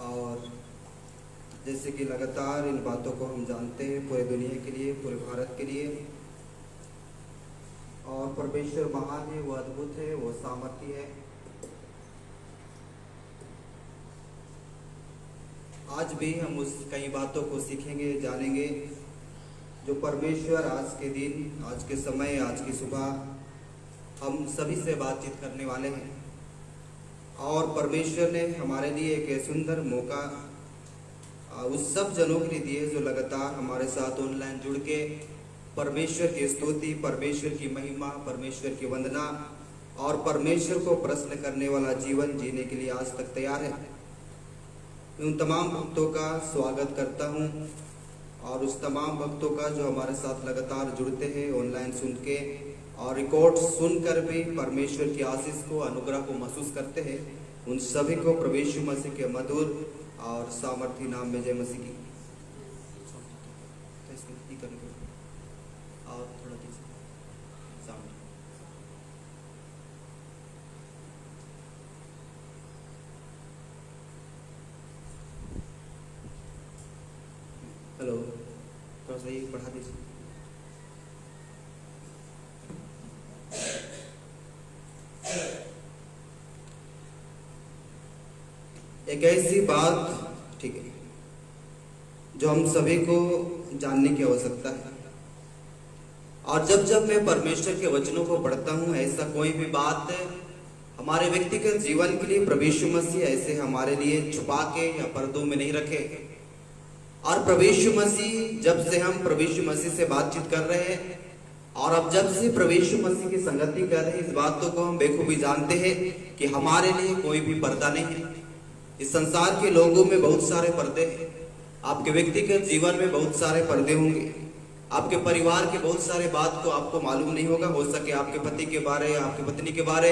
और जैसे कि लगातार इन बातों को हम जानते हैं पूरे दुनिया के लिए, पूरे भारत के लिए। और परमेश्वर महान है, वो अद्भुत है, वो सामर्थी है। आज भी हम उस कई बातों को सीखेंगे, जानेंगे जो परमेश्वर आज के दिन, आज के समय, आज की सुबह हम सभी से बातचीत करने वाले हैं। और परमेश्वर ने हमारे लिए एक सुंदर मौका उस सब जनों के लिए दिए जो लगातार हमारे साथ ऑनलाइन जुड़ के परमेश्वर की स्तुति, परमेश्वर की महिमा, परमेश्वर की वंदना और परमेश्वर को प्रश्न करने वाला जीवन जीने के लिए आज तक तैयार है। मैं उन तमाम भक्तों का स्वागत करता हूं और उस तमाम भक्तों का जो हमारे साथ लगातार जुड़ते हैं, ऑनलाइन सुन के और रिकॉर्ड सुनकर भी परमेश्वर की आशीष को, अनुग्रह को महसूस करते हैं। उन सभी को प्रभु यीशु मसीह के मधुर और सामर्थी नाम में जय मसीह की। और थोड़ा साउंड। हेलो, थोड़ा सा ये बढ़ा दीजिए। एक ऐसी बात, ठीक है, जो हम सभी को जानने की आवश्यकता है। और जब जब मैं परमेश्वर के वचनों को पढ़ता हूँ, ऐसा कोई भी बात हमारे व्यक्तिगत जीवन के लिए प्रभु यीशु मसीह ऐसे हमारे लिए छुपा के या पर्दों में नहीं रखे। और प्रभु यीशु मसीह, जब से हम प्रभु यीशु मसीह से बातचीत कर रहे हैं और अब जब से प्रभु यीशु मसीह की संगति कर रहे हैं, इस बातों को हम बेखूबी जानते हैं कि हमारे लिए कोई भी पर्दा नहीं है। इस संसार के लोगों में बहुत सारे पर्दे हैं। आपके व्यक्तिगत जीवन में बहुत सारे पर्दे होंगे। आपके परिवार के बहुत सारे बात को आपको मालूम नहीं होगा। हो सके आपके पति के बारे, आपकी पत्नी के बारे,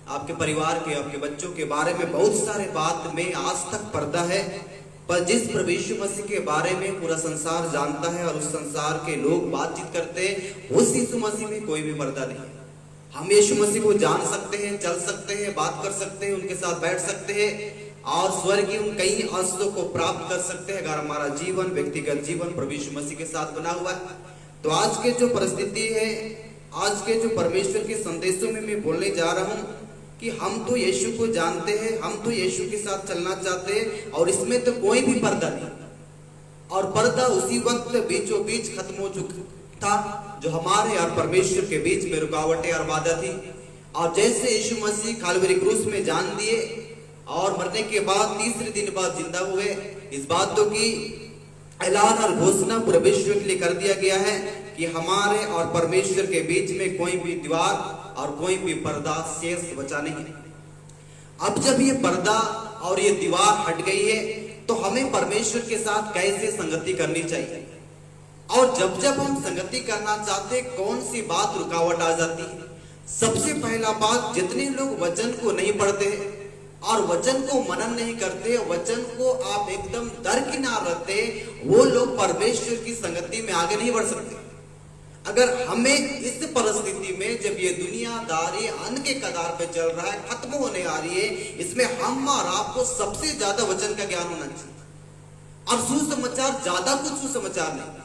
आपके परिवार के, आपके बच्चों के बारे में बहुत सारे बात में आज तक पर्दा है। पर जिस प्रभु यीशु मसीह के बारे में पूरा संसार जानता है और उस संसार के लोग बातचीत करते हैं, उस यीशु मसीह में कोई भी पर्दा नहीं है। हम यीशु मसीह को जान सकते हैं, चल सकते हैं, बात कर सकते हैं, उनके साथ बैठ सकते हैं और स्वर्ग की उन कई आशीषों को प्राप्त कर सकते हैं अगर हमारा जीवन, व्यक्तिगत जीवन प्रभु यीशु मसीह के साथ बना हुआ है। तो आज के जो परिस्थिति है, आज के जो परमेश्वर के संदेशों में मैं बोलने जा रहा हूँ कि हम तो यीशु को जानते हैं, हम तो यीशु के साथ चलना चाहते हैं और इसमें तो कोई भी पर्दा नहीं। और पर्दा उसी वक्त बीचों बीच खत्म हो चुका था जो हमारे और परमेश्वर के बीच में रुकावटें और बाधा थी। और जैसे यीशु मसीह काल्वरी क्रूस में जान दिए और मरने के बाद तीसरे दिन बाद जिंदा हुए, इस बातों की ऐलान और घोषणा पूरे विश्व के लिए कर दिया गया है कि हमारे और परमेश्वर के बीच में कोई भी दीवार और कोई भी पर्दा शेष बचा नहीं है। अब जब ये पर्दा और ये दीवार हट गई है तो हमें परमेश्वर के साथ कैसे संगति करनी चाहिए। और जब जब हम संगति करना चाहते, कौन सी बात रुकावट आ जाती है। सबसे पहला बात, जितने लोग वचन को नहीं पढ़ते और वचन को मनन नहीं करते, वचन को आप एकदम दरकिनार रखते, वो लोग परमेश्वर की संगति में आगे नहीं बढ़ सकते। अगर हमें इस परिस्थिति में, जब ये दुनियादारी अन्न के कगार पे चल रहा है, खत्म होने आ रही है, इसमें हम और आपको सबसे ज्यादा वचन का ज्ञान होना चाहिए। और सुसमाचार ज्यादा कुछ सुसमाचार नहीं,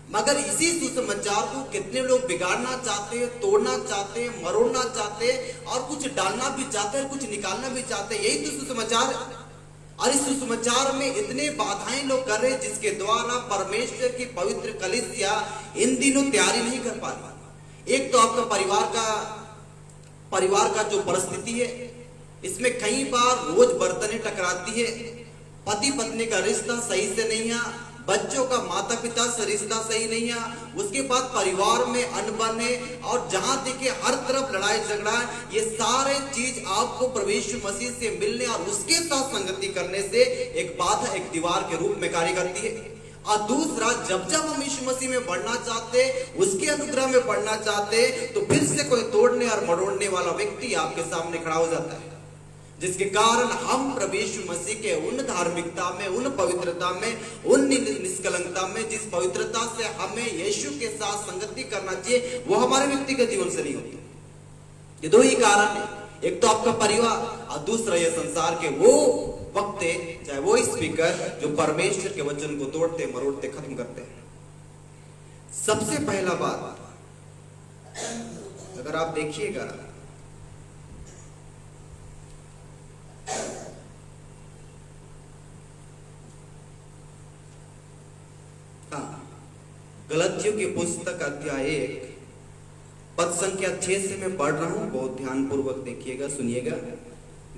मगर इसी सुसमाचार को कितने लोग बिगाड़ना चाहते हैं, तोड़ना चाहते हैं, मरोड़ना चाहते हैं और कुछ डालना भी चाहते हैं, कुछ निकालना भी चाहते हैं। यही तो सुसमाचार है। और इस सुसमाचार में इतने बाधाएं लोग कर रहे हैं जिसके द्वारा परमेश्वर की पवित्र कलीसिया इन दिनों तैयारी नहीं कर पा रही। एक तो आपका परिवार का जो परिस्थिति है, इसमें कई बार रोज बर्तनें टकराती है, पति पत्नी का रिश्ता सही से नहीं है, बच्चों का माता पिता से रिश्ता सही नहीं है, उसके बाद परिवार में अनबन है और जहां देखे हर तरफ लड़ाई झगड़ा है। ये सारे चीज आपको प्रभु यीशु मसीह से मिलने और उसके साथ संगति करने से एक बाधा, एक दीवार के रूप में कार्य करती है। और दूसरा, जब जब हम यीशु मसीह में बढ़ना चाहते, उसके अनुग्रह में बढ़ना चाहते, तो फिर से कोई तोड़ने और मरोड़ने वाला व्यक्ति आपके सामने खड़ा हो जाता है, जिसके कारण हम प्रभु यीशु मसीह के उन धार्मिकता में, उन पवित्रता में, उन निष्कलंकता में, जिस पवित्रता से हमें यीशु के साथ संगति करना चाहिए, वो हमारे व्यक्तिगत जीवन से नहीं होती। ये दो ही कारण है। एक तो आपका परिवार और दूसरा ये संसार के वो वक्ते, चाहे वो स्पीकर जो परमेश्वर के वचन को तोड़ते मरोड़ते खत्म करते हैं। सबसे पहला बात अगर आप देखिएगा, गलतियों की पुस्तक अध्याय 1 पद संख्या 6 से मैं पढ़ रहा हूं, बहुत ध्यान पूर्वक देखिएगा, सुनिएगा।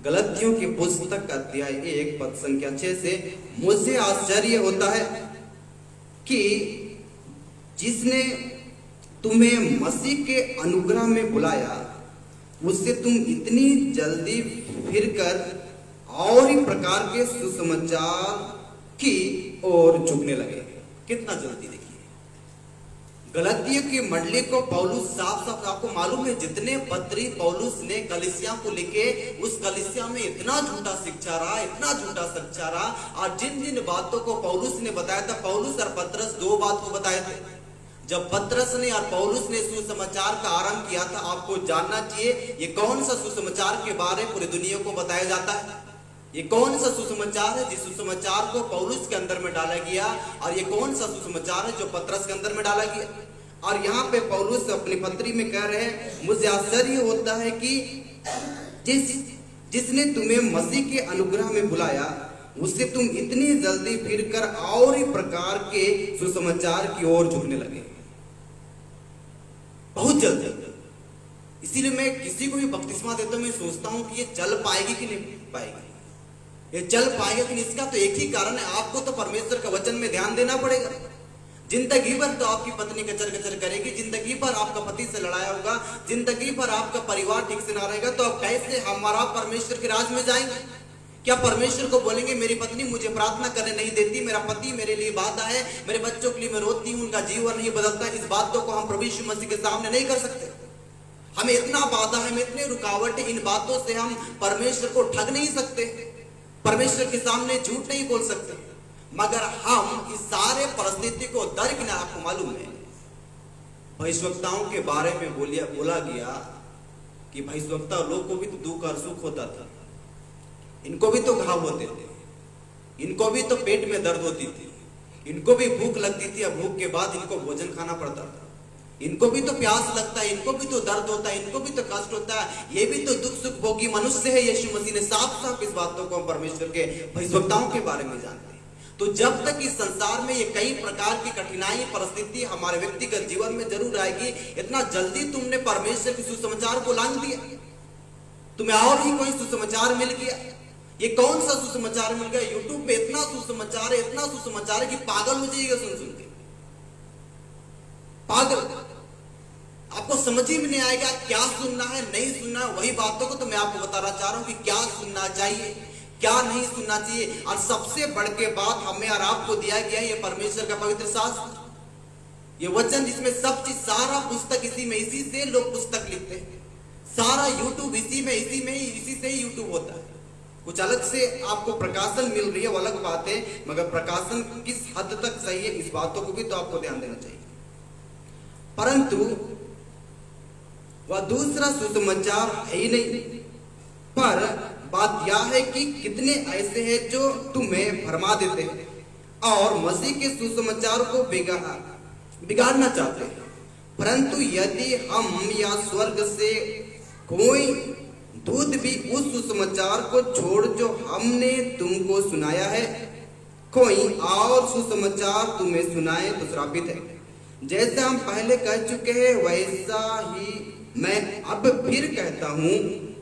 गलतियों की पुस्तक अध्याय 1 पद संख्या 6 से, मुझे आश्चर्य होता है कि जिसने तुम्हें मसीह के अनुग्रह में बुलाया उससे तुम इतनी जल्दी फिरकर और ही प्रकार के सुसमाचार की ओर झुकने लगे। कितना जल्दी! देखिए, गलतियों की मंडली को पौलुस साफ साफ, आपको मालूम है जितने पत्री पौलुस ने कलीसिया को लिखे, उस कलीसिया में इतना झूठा शिक्षा रहा, इतना झूठा शिक्षा रहा, और जिन जिन बातों को पौलुस ने बताया था, पौलुस और पतरस दो बात को बताए थे। जब पतरस ने और पौलुस ने सुसमाचार का आरंभ किया था, आपको जानना चाहिए ये कौन सा सुसमाचार के बारे पूरी दुनिया को बताया जाता है। ये कौन सा सुसमाचार है जिस सुसमाचार को पौलुस के अंदर में डाला गया, और ये कौन सा सुसमाचार है जो पतरस के अंदर में डाला गया। और यहाँ पे पौलुस अपनी पत्री में कह रहे हैं, मुझे आश्चर्य होता है कि जिसने तुम्हें मसीह के अनुग्रह में बुलाया उससे तुम इतनी जल्दी फिरकर और ही प्रकार के सुसमाचार की ओर झुकने लगे, बहुत जल्दी। इसीलिए मैं किसी को भी बपतिस्मा देता हूं, मैं सोचता हूं कि ये चल पाएगी कि नहीं पाएगी, ये चल पाएगा कि नहीं। इसका तो एक ही कारण है, आपको तो परमेश्वर के वचन में ध्यान देना पड़ेगा। जिंदगी भर तो आपकी पत्नी कचर कचर करेगी, जिंदगी भर आपका पति से लड़ाया होगा, जिंदगी भर आपका परिवार ठीक से ना रहेगा, तो आप कैसे हमारा परमेश्वर के राज में जाएंगे? क्या परमेश्वर को बोलेंगे मेरी पत्नी मुझे प्रार्थना करने नहीं देती, मेरा पति मेरे लिए बाधा है, मेरे बच्चों के लिए मैं रोती हूं, उनका जीवन नहीं बदलता? इस बातों को हम प्रभु यीशु मसीह के सामने नहीं कर सकते। हमें इतना बाधा है, हमें इतने रुकावट है, इन बातों से हम परमेश्वर को ठग नहीं सकते, परमेश्वर के सामने झूठ नहीं बोल सकते। मगर हम इस सारे परिस्थिति को दरकिनार, आपको मालूम है भविष्यवक्ताओं के बारे में बोला गया कि भविष्यवक्ता लोग को भी तो दुख और सुख होता था, इनको भी तो घाव होते थे, इनको भी तो पेट में दर्द होती थी, इनको भी भूख लगती थी, और भूख के बाद इनको भोजन खाना पड़ता था, इनको भी तो प्यास लगता है, इनको भी तो दर्द होता है, इनको भी तो कष्ट होता है, ये भी तो दुख सुख भोगी मनुष्य है। यीशु मसीह ने साफ साफ इस बातों को परमेश्वर के भविष्यवक्ताओं के बारे में जानते हैं। तो जब तक इस संसार में ये कई प्रकार की कठिनाई परिस्थिति हमारे व्यक्तिगत जीवन में जरूर आएगी, इतना जल्दी तुमने परमेश्वर के सुसमाचार को लांघ दिया, तुम्हें और ही कोई सुसमाचार मिल गया। ये कौन सा सुसमाचार मिल गया? यूट्यूब पे इतना सुसमाचार है, इतना सुसमाचार है कि पागल हो जाइएगा सुन सुन के, पागल। आपको समझ ही में नहीं आएगा क्या सुनना है, नहीं सुनना है। वही बातों को तो मैं आपको बताना चाह रहा हूं कि क्या सुनना चाहिए, क्या नहीं सुनना चाहिए। और सबसे बढ़ के बात हमें और आपको दिया गया है ये परमेश्वर का पवित्र शास्त्र, ये वचन जिसमें सब चीज, सारा पुस्तक इसी में, इसी से लोग पुस्तक लिखते हैं, सारा यूट्यूब इसी में, इसी से ही यूट्यूब होता है। कुछ अलग से आपको प्रकाशन मिल रही है वो अलग बात है, मगर प्रकाशन किस हद तक सही है इस बातों को भी तो आपको ध्यान देना चाहिए। परंतु वह दूसरा सुसमाचार है ही नहीं, पर बात यह है कि कितने ऐसे हैं जो तुम्हें भरमा देते हैं और मसीह के सुसमाचार को बिगाड़ना चाहते हैं। परंतु यदि हम या स्वर्ग से कोई दूत भी उस सुसमाचार को छोड़ जो हमने तुमको सुनाया है, कोई और सुसमाचार तुम्हें सुनाए तो श्रापित है। जैसा हम पहले कह चुके हैं वैसा ही मैं अब फिर कहता हूं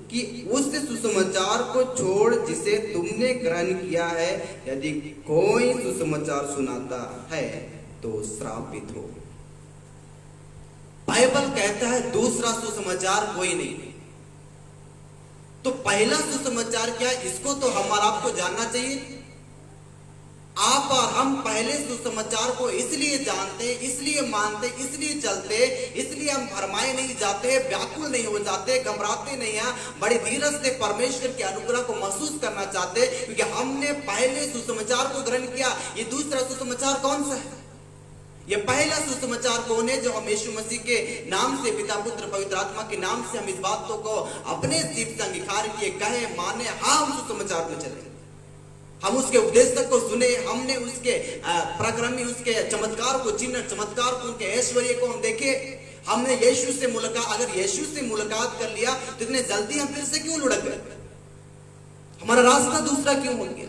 कि उस सुसमाचार को छोड़ जिसे तुमने ग्रहण किया है, यदि कोई सुसमाचार सुनाता है तो श्रापित हो। बाइबल कहता है दूसरा सुसमाचार कोई नहीं। तो पहला सुसमाचार क्या है, इसको तो हम और आपको जानना चाहिए। आप और हम पहले सुसमाचार को इसलिए जानते, इसलिए मानते, इसलिए चलते, इसलिए हम भरमाए नहीं जाते, व्याकुल नहीं हो जाते, घबराते नहीं हैं, बड़े धीरज से परमेश्वर के अनुग्रह को महसूस करना चाहते, क्योंकि हमने पहले सुसमाचार को ग्रहण किया। ये दूसरा सुसमाचार कौन सा है? ये पहला सुसमाचार कौन है? जो हम यीशु मसीह के नाम से, पिता पुत्र पवित्र आत्मा के नाम से हम इस बातों को अपने जीव से अंगीकार किए, कहे, माने, हाँ हम सुसमाचार में चले, हम उसके उपदेशक को सुने, हमने उसके पराक्रमी, उसके चमत्कार को चिन्ह, चमत्कार को, उनके ऐश्वर्य को हम देखे, हमने यीशु से मुलाकात, अगर यीशु से मुलाकात कर लिया तो इतने जल्दी हम फिर से क्यों लुढ़क गए? हमारा रास्ता दूसरा क्यों हो गया?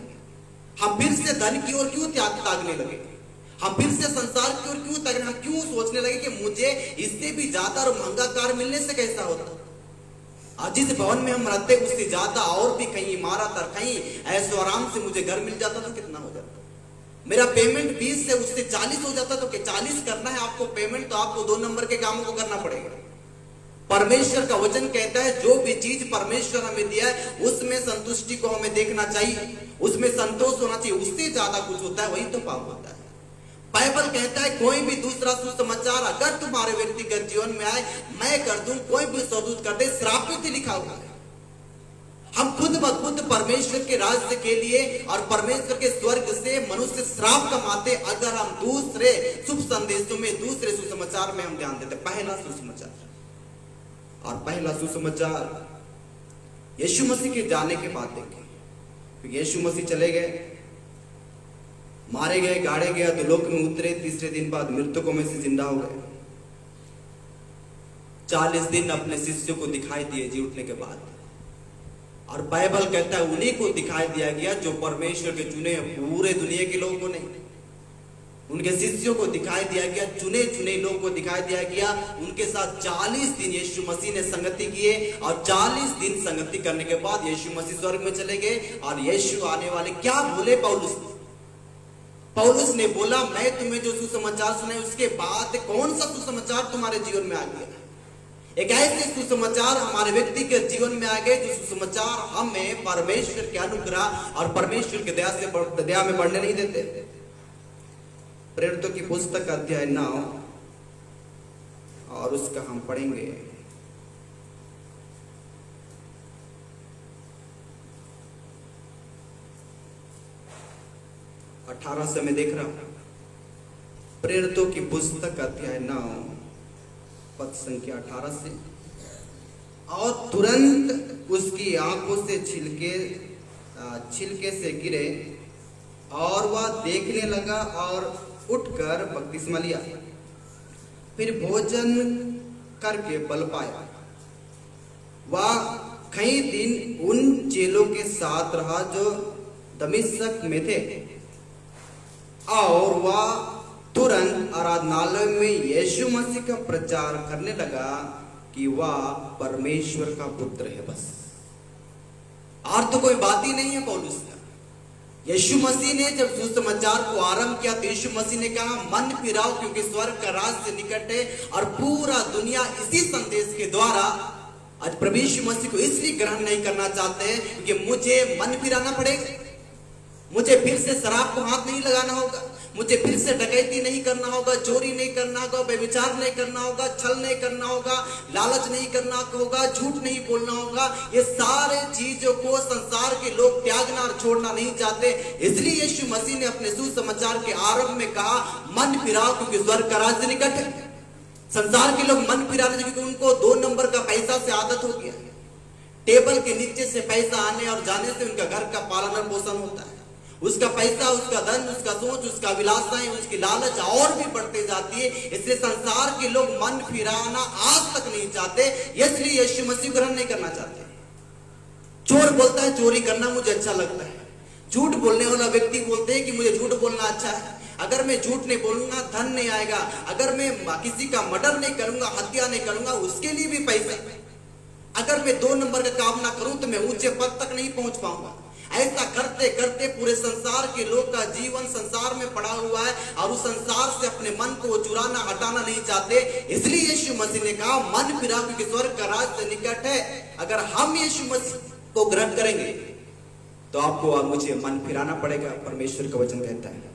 हम फिर से धन की ओर क्यों ताकने लगे? हम फिर से संसार की ओर क्यों ताकने? हम क्यों सोचने लगे कि मुझे इससे भी ज्यादा और महंगा कार मिलने से कैसा होता? आज जिस भवन में हम रहते उससे ज्यादा और भी कहीं इमारत और कहीं ऐसो आराम से मुझे घर मिल जाता तो कितना हो जाता? मेरा पेमेंट 20 से उससे 40 हो जाता तो 40 करना है आपको पेमेंट, तो आपको 2 नंबर के कामों को करना पड़ेगा। परमेश्वर का वचन कहता है जो भी चीज परमेश्वर हमें दिया है उसमें संतुष्टि को हमें देखना चाहिए, उसमें संतोष होना चाहिए। उससे ज्यादा कुछ होता है वही तो पाप होता है। बाइबल कहता है कोई भी दूसरा सुसमाचार अगर तुम्हारे व्यक्तिगत जीवन में आए, मैं कर दूं, कोई भी सदूत कर दे, श्रापित ही लिखा हुआ है। हम खुद ब खुद परमेश्वर के राज्य के लिए और परमेश्वर के स्वर्ग से मनुष्य श्राप कमाते अगर हम दूसरे शुभ संदेशों में, दूसरे सुसमाचार में हम ध्यान देते। पहला सुसमाचार, और पहला सुसमाचार यीशु मसीह के जाने के बाद देखें। यीशु मसीह चले गए, मारे गए, गाड़े गया, तो लोक में उतरे, तीसरे दिन बाद मृतकों में से जिंदा हो गए। 40 दिन अपने शिष्यों को दिखाई दिए जी उठने के बाद। और बाइबल कहता है उन्हीं को दिखाई दिया गया जो परमेश्वर के चुने, पूरे दुनिया के लोगों को नहीं, उनके शिष्यों को दिखाई दिया गया, चुने चुने लोगों को दिखाई दिया गया। उनके साथ 40 दिन यीशु मसीह ने संगति किए, और 40 दिन संगति करने के बाद यीशु मसीह स्वर्ग में चले गए। और यीशु आने वाले क्या बोले पौलुस ने बोला, मैं तुम्हें जो सुसमाचार सुनाए उसके बाद कौन सा सुसमाचार तुम्हारे जीवन में आ गया? एक ऐसे सुसमाचार हमारे व्यक्ति के जीवन में आ गए जो सुसमाचार हमें परमेश्वर के अनुग्रह और परमेश्वर की दया में बढ़ने नहीं देते। प्रेरितों की पुस्तक अध्याय 9 और उसका हम पढ़ेंगे 18 से मैं देख रहा हूं। प्रेरितों की पुस्तक अध्याय 9 पद संख्या 18 से। और तुरंत उसकी आंखों से छिलके से गिरे और वह देखने लगा और उठकर बपतिस्मा लिया। फिर भोजन करके बल पाया। वह कई दिन उन चेलों के साथ रहा जो दमिश्क में थे, और वह तुरंत आराधनालय में यीशु मसीह का प्रचार करने लगा कि वह परमेश्वर का पुत्र है। बस और तो कोई बात ही नहीं है पौलुस का। यीशु मसीह ने जब सुसमाचार को आरंभ किया तो यीशु मसीह ने कहा मन फिराओ क्योंकि स्वर्ग का राज्य निकट है। और पूरा दुनिया इसी संदेश के द्वारा आज प्रभु यीशु मसीह को इसलिए ग्रहण नहीं करना चाहते हैं क्योंकि मुझे मन फिराना पड़ेगा, मुझे फिर से शराब को हाथ नहीं लगाना होगा, मुझे फिर से डकैती नहीं करना होगा, चोरी नहीं करना होगा, व्यभिचार नहीं करना होगा, छल नहीं करना होगा, लालच नहीं करना होगा, झूठ नहीं बोलना होगा। ये सारे चीजों को संसार के लोग त्यागना और छोड़ना नहीं चाहते। इसलिए यीशु मसीह ने अपने सुसमाचार के आरंभ में कहा मन फिराओ क्योंकि स्वर्ग का राज्य निकट है। संसार के लोग मन फिरा रहे क्योंकि उनको 2 नंबर का पैसा से आदत हो गया। टेबल के नीचे से पैसा आने और जाने से उनका घर का पालन पोषण होता है। उसका पैसा, उसका धन, उसका सोच, उसका विलासाएं, उसकी लालच और भी बढ़ते जाती है। इसलिए संसार के लोग मन फिराना आज तक नहीं चाहते, इसलिए यीशु मसीह ग्रहण नहीं करना चाहते। चोर बोलता है चोरी करना मुझे अच्छा लगता है, झूठ बोलने वाला व्यक्ति बोलते हैं कि मुझे झूठ बोलना अच्छा है। अगर मैं झूठ नहीं बोलूंगा धन नहीं आएगा, अगर मैं किसी का मर्डर नहीं करूंगा, हत्या नहीं करूंगा, उसके लिए भी पैसा। अगर मैं 2 नंबर का काम ना करूं तो मैं ऊंचे पद तक नहीं पहुंच पाऊंगा। ऐसा करते करते पूरे संसार के लोग का जीवन संसार में पड़ा हुआ है और उस संसार से अपने मन को चुराना, हटाना नहीं चाहते। इसलिए यीशु मसीह ने कहा मन फिराओ क्योंकि स्वर्ग का राज्य निकट है। अगर हम यीशु मसीह को ग्रहण करेंगे तो आपको और मुझे मन फिराना पड़ेगा, परमेश्वर का वचन कहता है।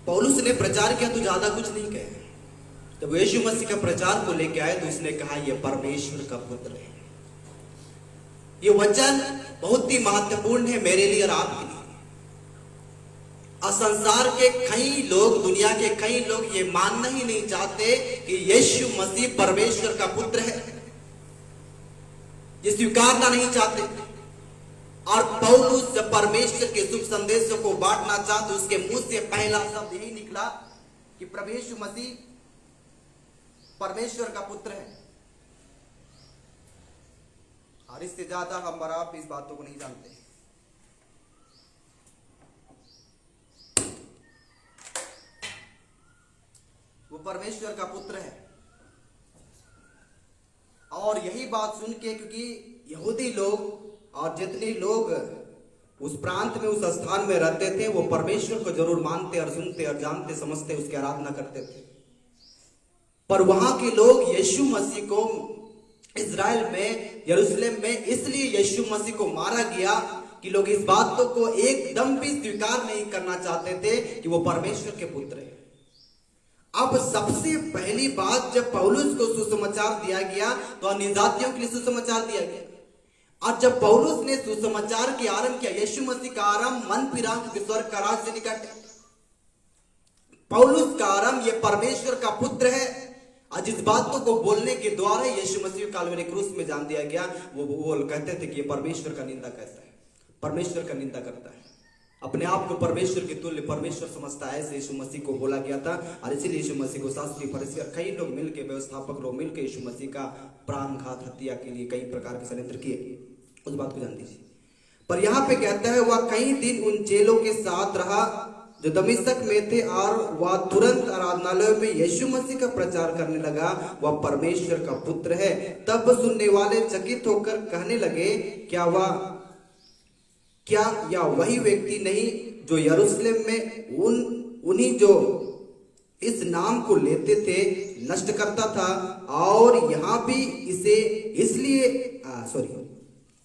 पौलुस ने प्रचार किया तो ज्यादा कुछ नहीं कहा। जब यीशु मसीह का प्रचार को लेके आए तो उसने कहा यह परमेश्वर का पुत्र है। ये वचन बहुत ही महत्वपूर्ण है मेरे लिए और आपके लिए। और संसार के कई लोग, दुनिया के कई लोग ये मानना ही नहीं चाहते कि यीशु मसीह परमेश्वर का पुत्र है, ये स्वीकारना नहीं चाहते। और पौलुस जब परमेश्वर के शुभ संदेशों को बांटना चाहते, उसके मुंह से पहला शब्द यही निकला कि प्रभु यीशु मसीह परमेश्वर का पुत्र है। और इससे ज्यादा हम और आप इस बातों को नहीं जानते। वो परमेश्वर का पुत्र है। और यही बात सुन के, क्योंकि यहूदी लोग और जितने लोग उस प्रांत में, उस स्थान में रहते थे, वो परमेश्वर को जरूर मानते और सुनते और जानते समझते उसकी आराधना करते थे। पर वहां के लोग यीशु मसीह को इज़राइल में, यरूशलेम में इसलिए यीशु मसीह को मारा गया कि लोग इस बातों को एकदम भी स्वीकार नहीं करना चाहते थे कि वो परमेश्वर के पुत्र है। अब सबसे पहली बात, जब पौलुस को सुसमाचार दिया गया तो अन्य जातियों के लिए सुसमाचार दिया गया। और जब पौलुस ने सुसमाचार की आरंभ किया, यीशु मसीह का आरंभ मन फिरा क्योंकि स्वर्ग का राज्य निकट है। पौलुस का आरंभ ये परमेश्वर का पुत्र है। और जिस बातों को बोलने के द्वारा यीशु मसीह कालवरी क्रूस में जान दिया गया, वो कहते थे कि ये परमेश्वर का निंदा करता है, परमेश्वर का निंदा करता है, अपने आप को परमेश्वर के तुल्य परमेश्वर समझता है। ऐसे यीशु मसीह को बोला गया था। और इसीलिए यीशु मसीह को शास्त्री फरीसी और कई लोग मिलकर, व्यवस्थापक लोग मिलकर यीशु मसीह का प्राणघात, हत्या के लिए कई प्रकार के षड्यंत्र किए। उस बात को जान दीजिए। पर यहाँ पे कहता है वह कई दिन उन चेलों के साथ रहा जो दमिश्क में थे, और वह तुरंत आराधनालय में यीशु मसीह का प्रचार करने लगा, वह परमेश्वर का पुत्र है। तब सुनने वाले चकित होकर कहने लगे, क्या या वही व्यक्ति नहीं जो यरूशलेम में उन्हीं जो इस नाम को लेते थे नष्ट करता था, और यहाँ भी इसे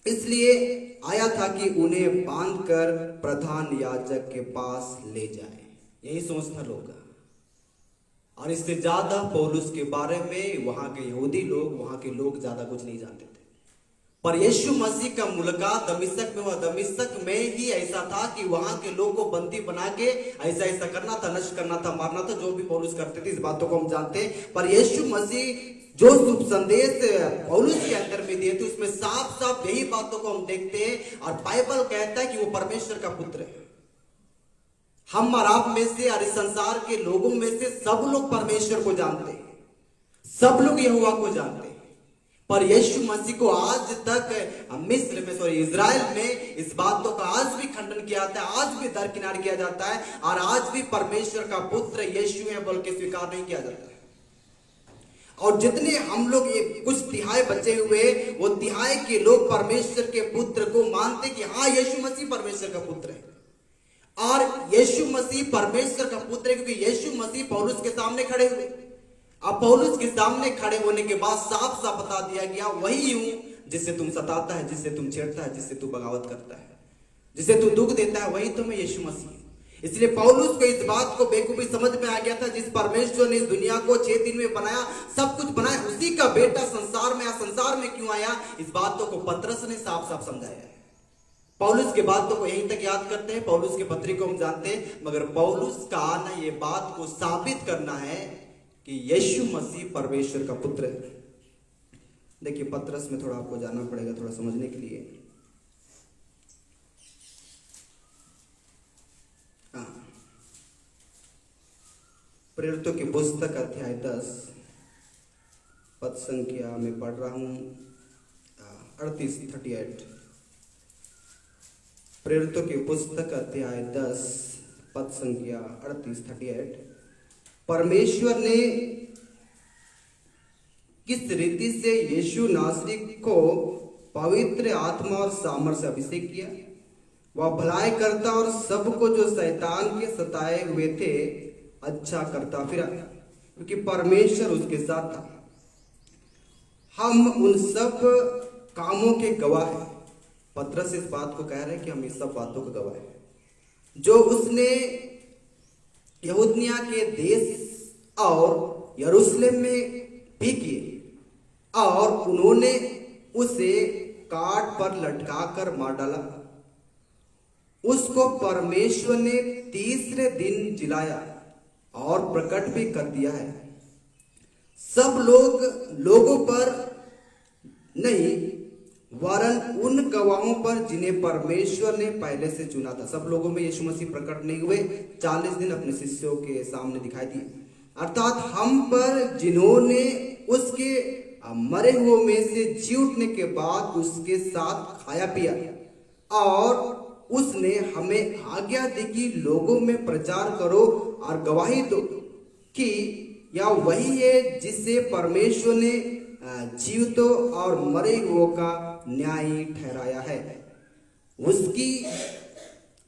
इसलिए आया था कि उन्हें बांधकर प्रधान याजक के पास ले जाए। यही सोचता लोग। और इससे ज्यादा पौलुस के बारे में वहां के यहूदी लोग, वहां के लोग ज्यादा कुछ नहीं जानते थे। पर यीशु मसीह का मुलाकात दमिश्क में हुआ। दमिश्क में ही ऐसा था कि वहां के लोग को बंदी बना के ऐसा करना था, नष्ट करना था, मारना था, जो भी पौलुस करते थे। इस बातों को हम जानते हैं। पर यीशु मसीह जो शुभ संदेश पौलुस के अंदर में दिए थे, उसमें साफ साफ यही बातों को हम देखते हैं। और बाइबल कहता है कि वो परमेश्वर का पुत्र है। हम और आप में से और इस संसार के लोगों में से सब लोग परमेश्वर को जानते हैं, सब लोग यहोवा को जानते हैं। पर यीशु मसीह को आज तक इज़राइल में इस बातों का आज भी खंडन किया जाता है, आज भी दरकिनार किया जाता है, और आज भी परमेश्वर का पुत्र यीशु है बोल के स्वीकार नहीं किया जाता है। और जितने हम लोग, ये कुछ तिहाई बचे हुए, वो तिहाई के लोग परमेश्वर के पुत्र को मानते कि हाँ यीशु मसीह परमेश्वर का पुत्र है। और यीशु मसीह परमेश्वर का पुत्र है क्योंकि यीशु मसीह पौलुस के सामने खड़े हुए। अब पौलुस के सामने खड़े होने के बाद साफ साफ बता दिया गया, वही हूं जिससे तुम सताता है, जिससे तुम छेड़ता है, जिससे तू बगावत करता है, जिससे तू दुख देता है, वही तो मैं यीशु मसीह। इसलिए पौलुस को इस बात को बेखूबी समझ में आ गया था, जिस परमेश्वर ने इस दुनिया को 6 दिन में बनाया, सब कुछ बनाया, उसी का बेटा संसार में आया। संसार में क्यों आया, इस बातों को पतरस ने साफ साफ समझाया है। पौलुस के बातों को यहीं तक याद करते हैं, पौलुस के पत्री को हम जानते हैं, मगर पौलुस का आना ये बात को साबित करना है कि यीशु मसीह परमेश्वर का पुत्र है। देखिए पतरस में थोड़ा आपको जानना पड़ेगा, थोड़ा समझने के लिए। प्रेरितों की पुस्तक अध्याय 10 पद संख्या में पढ़ रहा हूं 38। प्रेरितों की पुस्तक अध्याय 10 पद संख्या 38। परमेश्वर ने किस रीति से यीशु नासरी को पवित्र आत्मा और सामर्थ्य से अभिषेक किया, वह भलाई करता और सबको जो शैतान के सताए हुए थे अच्छा करता फिरा, क्योंकि परमेश्वर उसके साथ था। हम उन सब कामों के गवाह हैं। पतरस इस बात को कह रहे हैं कि हम इस सब बातों के गवाह हैं जो उसने यहूदिया के देश और यरूशलेम में भी किए, और उन्होंने उसे काट पर लटकाकर मार डाला। उसको परमेश्वर ने तीसरे दिन जिलाया और प्रकट भी कर दिया है। सब लोगों पर नहीं, वरन उन गवाहों पर जिन्हें परमेश्वर ने पहले से चुना था। सब लोगों में यीशु मसीह प्रकट नहीं हुए, 40 दिन अपने शिष्यों के सामने दिखाई दिए, अर्थात हम पर जिन्होंने उसके मरे हुए में से जी उठने के बाद उसके साथ खाया पिया, और उसने हमें आज्ञा दी कि लोगों में प्रचार करो और गवाही दो कि यह वही है जिसे परमेश्वर ने जीवितों और मरे हुओं का न्यायी ठहराया है। उसकी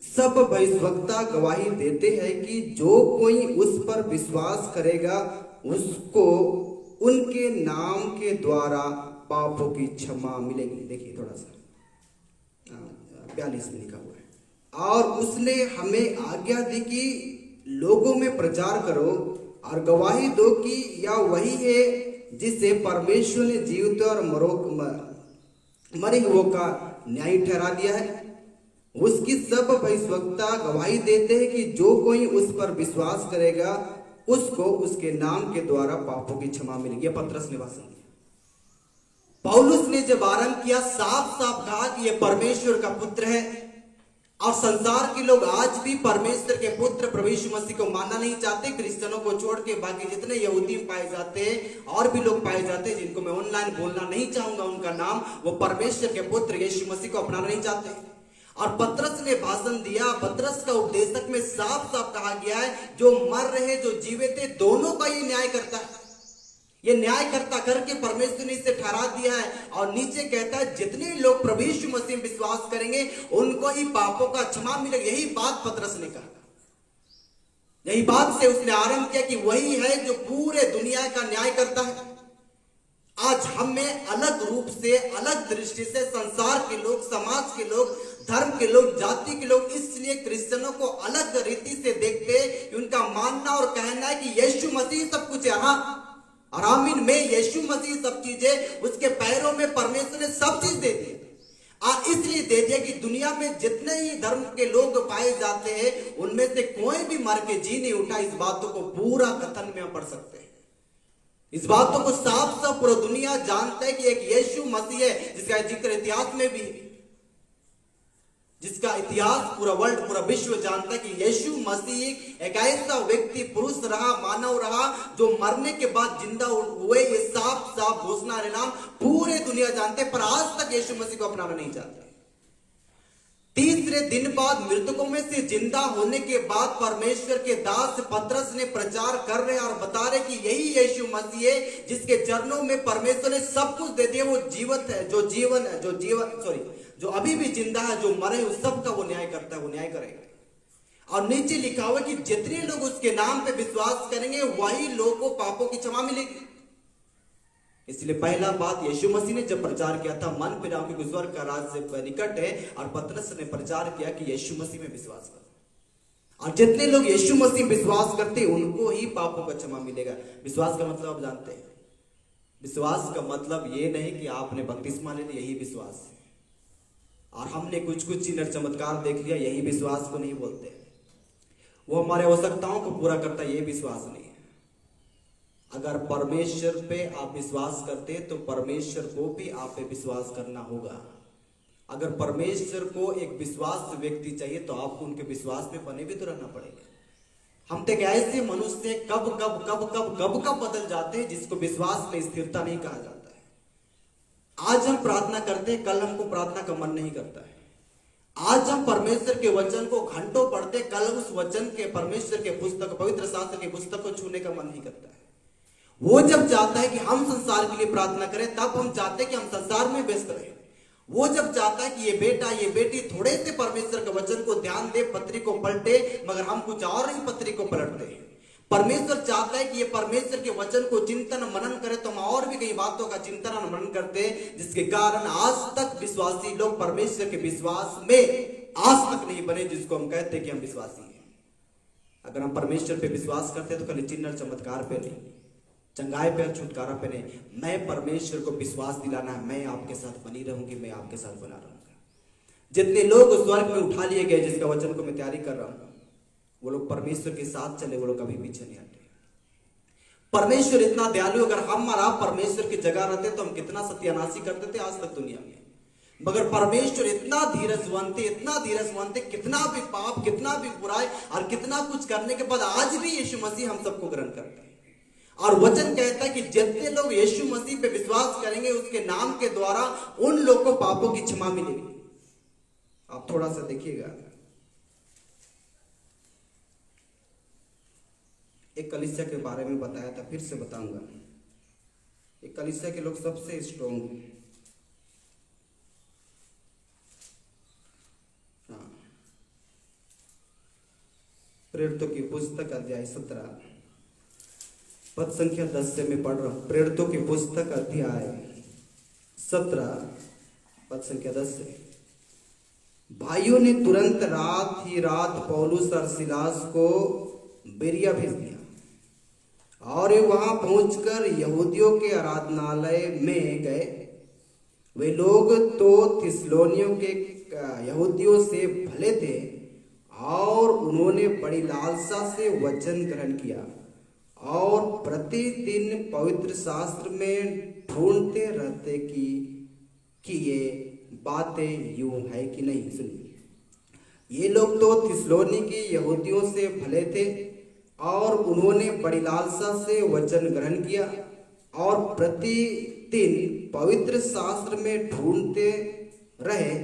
सब भविष्यवक्ता गवाही देते हैं कि जो कोई उस पर विश्वास करेगा उसको उनके नाम के द्वारा पापों की क्षमा मिलेगी। देखिए थोड़ा सा 42 में लिखा हुआ है, और उसने हमें आज्ञा दी कि लोगों में प्रचार करो और गवाही दो कि यह वही है जिसे परमेश्वर ने जीवित और मरे हुओं का न्याय ठहरा दिया है। उसकी सब भविष्यवक्ता गवाही देते हैं कि जो कोई उस पर विश्वास करेगा उसको उसके नाम के द्वारा पापों की क्षमा मिलेगी। पतरस ने भाषण दिया। पौलुस ने जब आरंभ किया, साफ साफ कहा कि यह परमेश्वर का पुत्र है, और संसार के लोग आज भी परमेश्वर के पुत्र प्रभु यीशु मसीह को मानना नहीं चाहते। क्रिश्चियनों को छोड़ के बाकी जितने यहूदी पाए जाते हैं और भी लोग पाए जाते हैं, जिनको मैं ऑनलाइन बोलना नहीं चाहूंगा उनका नाम, वो परमेश्वर के पुत्र यीशु मसीह को अपनाना नहीं चाहते। और पतरस ने भाषण दिया। पतरस का उपदेशक में साफ साफ कहा गया है, जो मर रहे जो जीवित थे दोनों का ये न्याय करता है। ये न्याय करता करके परमेश्वर ने इसे ठहरा दिया है। और नीचे कहता है जितने लोग प्रभु यीशु मसीह में विश्वास करेंगे उनको ही पापों का क्षमा मिलेगा। यही बात पतरस ने कहा, यही बात से उसने आरंभ किया कि वही है जो पूरे दुनिया का न्याय करता है। आज हमें अलग रूप से, अलग दृष्टि से संसार के लोग, समाज के लोग, धर्म के लोग, जाति के लोग इसलिए क्रिश्चियनों को अलग रीति से देखते हैं। उनका मानना और कहना है कि यीशु मसीह सब कुछ है। हाँ, और आमीन में यीशु मसीह सब चीजें, उसके पैरों में परमेश्वर ने सब चीज दे दी। इसलिए दे दिया कि दुनिया में जितने ही धर्म के लोग पाए जाते हैं उनमें से कोई भी मर के जी नहीं उठा। इस बातों को पूरा कथन में पढ़ सकते हैं। इस बातों को साफ साफ पूरा दुनिया जानता है कि एक यीशु मसीह है जिसका जिक्र इतिहास में भी, जिसका इतिहास पूरा वर्ल्ड, पूरा विश्व जानता है कि यीशु मसीह एक ऐसा व्यक्ति, पुरुष रहा, मानव रहा, जो मरने के बाद जिंदा हुए। ये साफ साफ घोषणा नाम पूरे दुनिया जानते, पर आज तक यीशु मसीह को अपनाना नहीं चाहते। तीसरे दिन बाद मृतकों में से जिंदा होने के बाद परमेश्वर के दास पतरस ने प्रचार कर रहे और बता रहे कि यही यीशु मसीह है जिसके चरणों में परमेश्वर ने सब कुछ दे दिया। वो जीवित है, जो अभी भी जिंदा है, जो मरे उस सब का वो न्याय करता है, वो न्याय करेगा। और नीचे लिखा हुआ कि जितने लोग उसके नाम पे विश्वास करेंगे वही लोगों को पापों की क्षमा मिलेगी। इसलिए पहला बात यीशु मसीह ने जब प्रचार किया था, मन फिराओ कि स्वर्ग का राज्य निकट है, और पतरस ने प्रचार किया कि यीशु मसीह में विश्वास करो। और जितने लोग यीशु मसीह में विश्वास करते उनको ही पापों का क्षमा मिलेगा। विश्वास का मतलब आप जानते हैं। विश्वास का मतलब ये नहीं कि आपने बपतिस्मा ले लिया, यही विश्वास है। और हमने कुछ चिन्ह चमत्कार देख लिया, यही विश्वास को नहीं बोलते। वो हमारे आवश्यकताओं को पूरा करता, ये विश्वास नहीं है। अगर परमेश्वर पे आप विश्वास करते तो परमेश्वर को भी आप पे विश्वास करना होगा। अगर परमेश्वर को एक विश्वास व्यक्ति चाहिए तो आपको उनके विश्वास में बने भी तो रहना पड़ेगा। हम तो ऐसे मनुष्य कब कब कब कब कब कब बदल जाते हैं जिसको विश्वास में स्थिरता नहीं कहा जाता है। आज हम प्रार्थना करते हैं, कल हमको प्रार्थना का मन नहीं करता है। आज हम परमेश्वर के वचन को घंटों पढ़ते, कल उस वचन के, परमेश्वर के पुस्तक, पवित्र शास्त्र के पुस्तक को छूने का मन नहीं करता है। वो जब चाहता है कि हम संसार के लिए प्रार्थना करें तब हम चाहते हैं कि हम संसार में व्यस्त रहें। वो जब चाहता है कि ये बेटा, ये बेटी थोड़े से परमेश्वर के वचन को ध्यान दे, पत्री को पलटे, मगर हम कुछ और ही पत्री को पलटते हैं। परमेश्वर चाहता है कि ये परमेश्वर के वचन को चिंतन मनन करे तो हम और भी कई बातों का चिंतन और मनन करते हैं, जिसके कारण आज तक विश्वासी लोग परमेश्वर के विश्वास में आज तक नहीं बने, जिसको हम कहते हैं कि हम विश्वासी हैं। अगर हम परमेश्वर पे विश्वास करते हैं तो खाली चिन्ह और चमत्कार पे नहीं, चंगाई पे और छुटकारा पे नहीं, मैं परमेश्वर को विश्वास दिलाना है, मैं आपके साथ बनी रहूंगी, मैं आपके साथ बना रहूंगा। जितने लोग स्वर्ग में उठा लिए गए, जिसका वचन को मैं तैयारी कर रहा हूं, वो लोग परमेश्वर के साथ चले, वो लोग कभी पीछे नहीं हटे। परमेश्वर इतना दयालु, अगर हम और आप परमेश्वर की जगह रहते तो हम कितना सत्यानाशी करते थे आज तक दुनिया में। मगर परमेश्वर इतना धीरजवंत थे, इतना धीरजवंत थे, कितना भी पाप, कितना भी बुराई और कितना कुछ करने के बाद आज भी यीशु मसीह हम सबको ग्रहण करते हैं। और वचन कहता है कि जितने लोग यीशु मसीह पे विश्वास करेंगे उसके नाम के द्वारा उन लोगों को पापों की क्षमा मिलेगी। आप थोड़ा सा देखिएगा, एक कलीसिया के बारे में बताया था, फिर से बताऊंगा। एक कलीसिया के लोग सबसे स्ट्रॉन्ग, हाँ, प्रेरितों की पुस्तक अध्याय 17 पद संख्या 10 से मैं पढ़ रहा हूं। प्रेरितों की पुस्तक अध्याय 17 पद संख्या 10 से। भाइयों ने तुरंत रात ही रात पौलुस और सिलास को बेरिया भेज दिया और वे वहां पहुंचकर यहूदियों के आराधनालय में गए। वे लोग तो थिस्सलुनीकियों के यहूदियों से भले थे और उन्होंने बड़ी लालसा से वचन ग्रहण किया और प्रतिदिन पवित्र शास्त्र में ढूंढते रहते कि ये बातें यूं है कि नहीं। सुनिए, ये लोग तो थिस्सलुनीकी यहूदियों से भले थे और उन्होंने बड़ी लालसा से वचन ग्रहण किया और प्रतिदिन पवित्र शास्त्र में ढूंढते रहे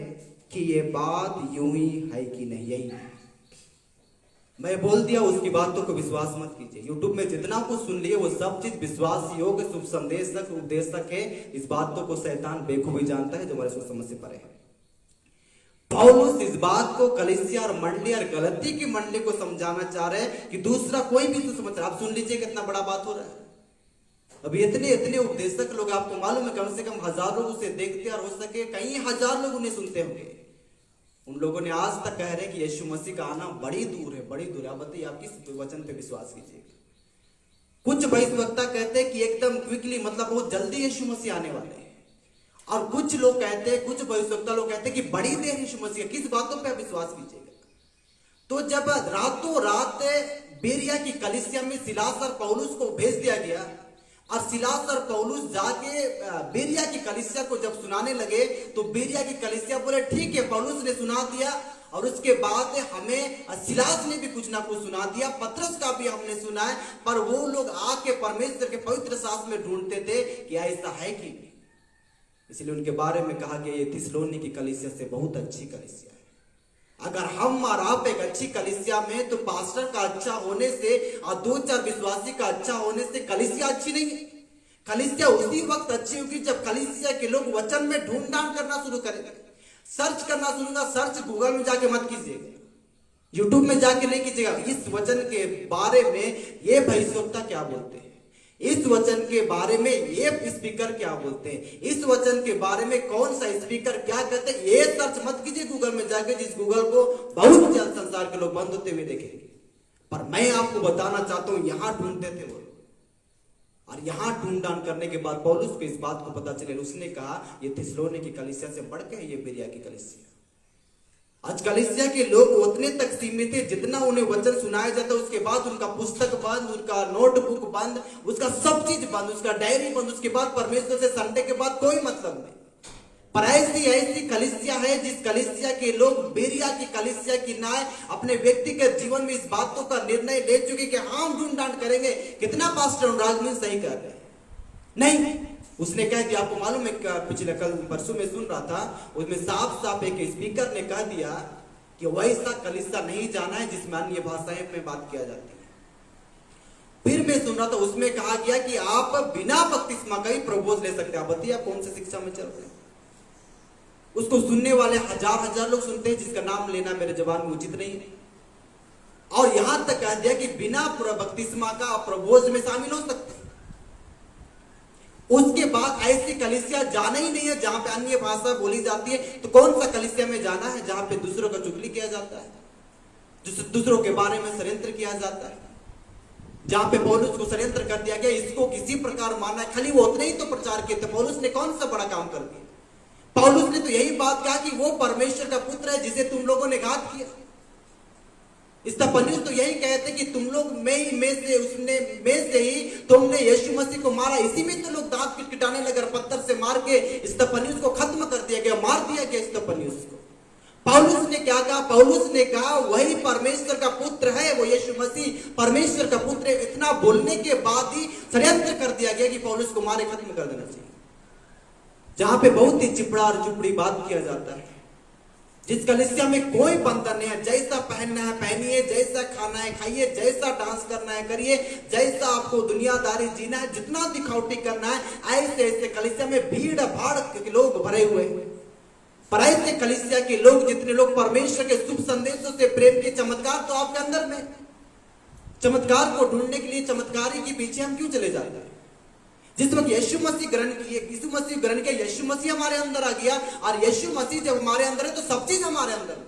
कि ये बात यूं ही है कि नहीं। यही मैं बोल दिया, उसकी बातों को विश्वास मत कीजिए। यूट्यूब में जितना कुछ सुन लिए वो सब चीज विश्वास योग्य, शुभ संदेशक, उपदेशक है। इस बातों को शैतान बेखूबी जानता है जो हमारे सोच समझ से परे है। पौलुस इस बात को कलीसिया और मंडली और गलती की मंडली को समझाना चाह रहे हैं कि दूसरा कोई भी तो समझ रहा। आप सुन लीजिए कितना बड़ा बात हो रहा है। अभी इतने उपदेशक लोग, आपको मालूम है कम से कम 1000 लोग उसे देखते और हो सके कई हजार लोग उन्हें सुनते होंगे। उन लोगों ने आज तक कह रहे कि यीशु मसीह का आना बड़ी दूर है, बड़ी दूर है। आप बताइए, आप किस वचन पे विश्वास कीजिएगा? कुछ भविष्यवक्ता कहते हैं कि एकदम क्विकली, मतलब बहुत जल्दी यीशु मसीह आने वाले हैं, और कुछ लोग कहते हैं, कुछ भविष्यवक्ता लोग कहते हैं कि बड़ी देर यीशु मसीह। किस बातों पे विश्वास कीजिएगा? तो जब रातों रात बेरिया की कलीसिया में सिलास और पौलुस को भेज दिया गया और सिलास और पौलुस जाके बेरिया की कलीसिया को जब सुनाने लगे तो बेरिया की कलीसिया बोले ठीक है, पौलुस ने सुना दिया और उसके बाद हमें सिलास ने भी कुछ ना कुछ सुना दिया, पतरस का भी हमने सुना है, पर वो लोग आके परमेश्वर के पवित्र शास्त्र में ढूंढते थे कि ऐसा है कि नहीं। इसलिए उनके बारे में कहा गया ये थिस्सलुनीकी की कलीसिया से बहुत अच्छी कलीसिया है। अगर हम और आप एक अच्छी कलीसिया में, तो पास्टर का अच्छा होने से और 2-4 विश्वासी का अच्छा होने से कलीसिया अच्छी नहीं है। कलीसिया उसी वक्त अच्छी होगी जब कलीसिया के लोग वचन में ढूंढ करना शुरू करेंगे, सर्च करना शुरू करेंगे। सर्च गूगल में जाके मत कीजिएगा, यूट्यूब में जाके नहीं कीजिएगा। इस वचन के बारे में ये भविष्यवक्ता क्या बोलते हैं, इस वचन के बारे में ये स्पीकर क्या बोलते हैं, इस वचन के बारे में कौन सा स्पीकर क्या कहते हैं, ये सर्च मत कीजिए गूगल में जाके, जिस गूगल को बहुत जल्द संसार के लोग बंद होते हुए देखेंगे। पर मैं आपको बताना चाहता हूं, यहां ढूंढते थे वो, और यहां ढूंढान करने के बाद पौलुस को इस बात को पता चले, उसने कहा ये थिस्सलुनीकी की कलीसिया से बढ़ के ये बेरिया की कलीसिया। आज कलीसिया के लोग उतने तक सीमित थे जितना उन्हें वचन सुनाया जाता, उसके बाद उनका पुस्तक बंद, उनका नोटबुक बंद, उसका सब चीज बंद, उसका डायरी बंद। उसके बाद परमेश्वर से संडे के बाद कोई मतलब नहीं। पर ऐसी कलीसिया है जिस कलीसिया के लोग बेरिया की कलीसिया की नाय अपने व्यक्तिगत जीवन में इस बातों का निर्णय ले चुके कि हम ढूंढ करेंगे। कितना पास्टर राजमीन सही कर रहे हैं? नहीं, उसने कह दिया। आपको मालूम है, पिछले कल परसों में सुन रहा था, उसमें साफ साफ एक स्पीकर ने कह दिया कि वैसा कलीसिया नहीं जाना है जिसमें अन्य भाषाएं में बात किया जाती है। फिर मैं सुन रहा था, उसमें कहा गया कि आप बिना बपतिस्मा का ही प्रपोज ले सकते हैं। आप बताइए आप कौन सी शिक्षा में चल रहे हैं? उसको सुनने वाले हजार लोग सुनते हैं, जिसका नाम लेना मेरे जबान में उचित नहीं है। और यहां तक कह दिया कि बिना बपतिस्मा का आप प्रपोज में शामिल हो सकते हैं। उसके बाद ऐसी कलीसिया जाना ही नहीं है जहां पे अन्य भाषा बोली जाती है। तो कौन सा कलीसिया में जाना है जहां पे दूसरों का चुगली किया जाता है? दूसरों के बारे में षड्यंत्र किया जाता है। जहां पे पौलुस को षड्यंत्र कर दिया गया, इसको किसी प्रकार माना है, खाली वो उतने ही तो प्रचार किए थे। पौलुस ने कौन सा बड़ा काम कर दिया? पौलुस ने तो यही बात कहा कि वो परमेश्वर का पुत्र है जिसे तुम लोगों ने घात किया। स्तिफनुस तो यही कहते कि तुम लोग में से ही तुमने यीशु मसीह को मारा, इसी में तो लोग दांत किटकिटाने लगे, पत्थर से मार के स्तिफनुस को खत्म कर दिया गया, मार दिया गया स्तिफनुस को। पौलुस ने क्या कहा? पौलुस ने कहा वही परमेश्वर का पुत्र है, वो यीशु मसीह परमेश्वर का पुत्र है। इतना बोलने के बाद ही षड्यंत्र कर दिया गया कि पौलुस को मारे, खत्म कर देना चाहिए। जहां पे बहुत ही चिपड़ा और चुपड़ी बात किया जाता है, जिस कलीसिया में कोई बंधन नहीं है, जैसा पहनना है पहनिए, जैसा खाना है खाइए, जैसा डांस करना है करिए, जैसा आपको दुनियादारी जीना है, जितना दिखावटी करना है, ऐसे ऐसे कलीसिया में भीड़ भाड़ के लोग भरे हुए हैं। पर ऐसे कलीसिया के लोग, जितने लोग परमेश्वर के शुभ संदेशों से प्रेम के चमत्कार तो आपके अंदर में, चमत्कार को ढूंढने के लिए चमत्कारी के पीछे हम क्यों चले जाते हैं? जिस वक्त यीशु मसीह ग्रहण किया, यीशु मसीह हमारे अंदर आ गया, और यीशु मसीह जब हमारे अंदर है तो सब चीज हमारे अंदर है।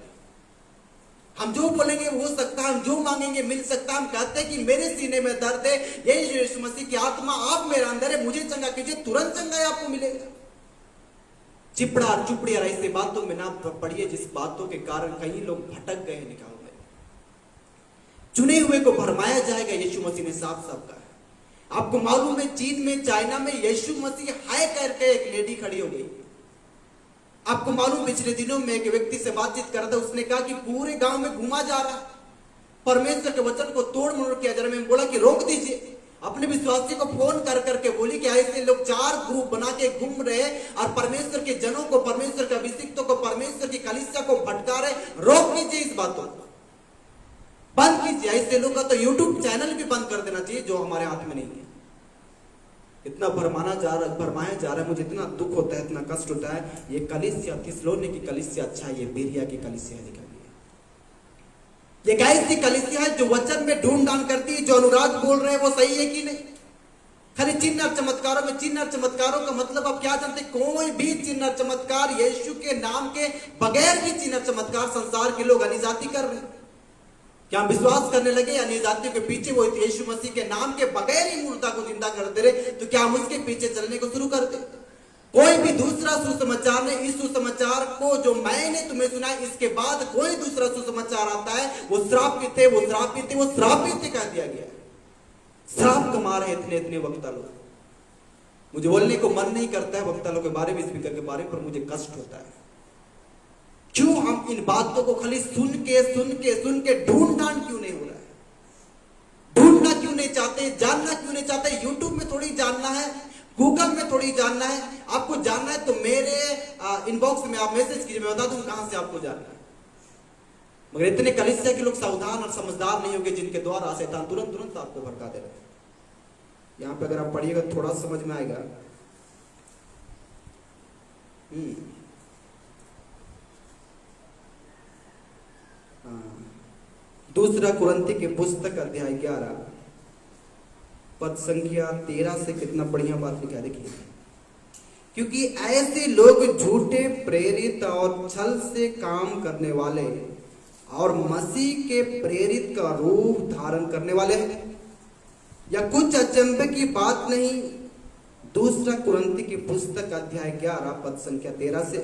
हम जो बोलेंगे वो हो सकता है, हम जो मांगेंगे मिल सकता है। हम कहते हैं कि मेरे सीने में दर्द है, यही यीशु मसीह की आत्मा आप मेरे अंदर है, मुझे चंगा कीजिए, तुरंत चंगा आपको मिलेगा। चिपड़ा और चुपड़ी और ऐसी बातों में ना पड़िए, जिस बातों के कारण कई लोग भटक गए, निकाल गए। चुने हुए को भरमाया जाएगा, यीशु मसीह ने साफ साफ कहा। आपको मालूम है, चीन में, चाइना में यीशु मसीह हाय करके एक लेडी खड़ी हो गई। आपको मालूम, पिछले दिनों में एक व्यक्ति से बातचीत कर रहा था, उसने कहा कि पूरे गांव में घूमा जा रहा, परमेश्वर के वचन को तोड़ मरोड़ किया जा रहा। मैं बोला कि रोक दीजिए। अपने विश्वासी को फोन कर करके बोली कि ऐसे लोग 4 ग्रुप बना के घूम रहे और परमेश्वर के जनों को, परमेश्वर के अभिषिक्तों को, परमेश्वर की कलीसिया को भटका रहे। रोक कीजिए, इस बातों को बंद कीजिए। ऐसे लोग का तो यूट्यूब चैनल भी बंद कर देना चाहिए, जो हमारे हाथ में नहीं है। इतना भरमाया जा रहा है, मुझे इतना दुख होता है, इतना कष्ट होता है। ये कलीसिया थिस्सलुनीके की कलीसिया अच्छा है, ये बेरिया की कलीसिया निकली है। ये कैसी कलीसिया है जो वचन में ढूंढ डांड करती है, जो अनुराग बोल रहे हैं वो सही है कि नहीं। खाली चिन्ह और चमत्कारों में, चिन्ह और चमत्कारों का मतलब आप क्या जानते? कोई भी चिन्ह और चमत्कार यीशु के नाम के बगैर भी चिन्ह और चमत्कार संसार के लोग अनिजाति कर रहे हैं। क्या हम विश्वास करने लगे अनिजातियों के पीछे? वो यीशु मसीह के नाम के बगैर ही मूर्ता को जिंदा कर दे रहे, तो क्या हम उसके पीछे चलने को शुरू कर दे? कोई भी दूसरा सुसमाचार ने, इस सुसमाचार को जो मैंने तुम्हें सुना, इसके बाद कोई दूसरा सुसमाचार आता है, वो श्रापित है, वो श्रापित है, वो श्रापित है कह दिया गया। श्राप कमा रहे इतने इतने वक्ता लोग। मुझे बोलने को मन नहीं करता है वक्ता लोग के बारे में, स्पीकर के बारे में, पर मुझे कष्ट होता है। क्यों हम इन बातों को खाली सुन के ढूंढ डांड क्यों नहीं हो रहा है? ढूंढना क्यों नहीं चाहते? जानना क्यों नहीं चाहते? यूट्यूब में थोड़ी जानना है, गूगल में थोड़ी जानना है। आपको जानना है तो मेरे इनबॉक्स में आप मैसेज कीजिए, मैं बता दूं कहां से आपको जानना है। मगर इतने कलीसिया के लोग सावधान और समझदार नहीं होंगे, जिनके द्वारा शैतान तुरंत आपको भड़का दे रहा है। यहां पे अगर आप पढ़िएगा थोड़ा समझ में आएगा। दूसरा कुरिन्थी की पुस्तक अध्याय 11 पद संख्या 13 से कितना बढ़िया बात लिखा है, देखिए। क्योंकि ऐसे लोग झूठे प्रेरित और छल से काम करने वाले और मसीह के प्रेरित का रूप धारण करने वाले हैं। या कुछ अचंभे की बात नहीं। दूसरा कुरिन्थी की पुस्तक अध्याय 11 पद संख्या 13 से,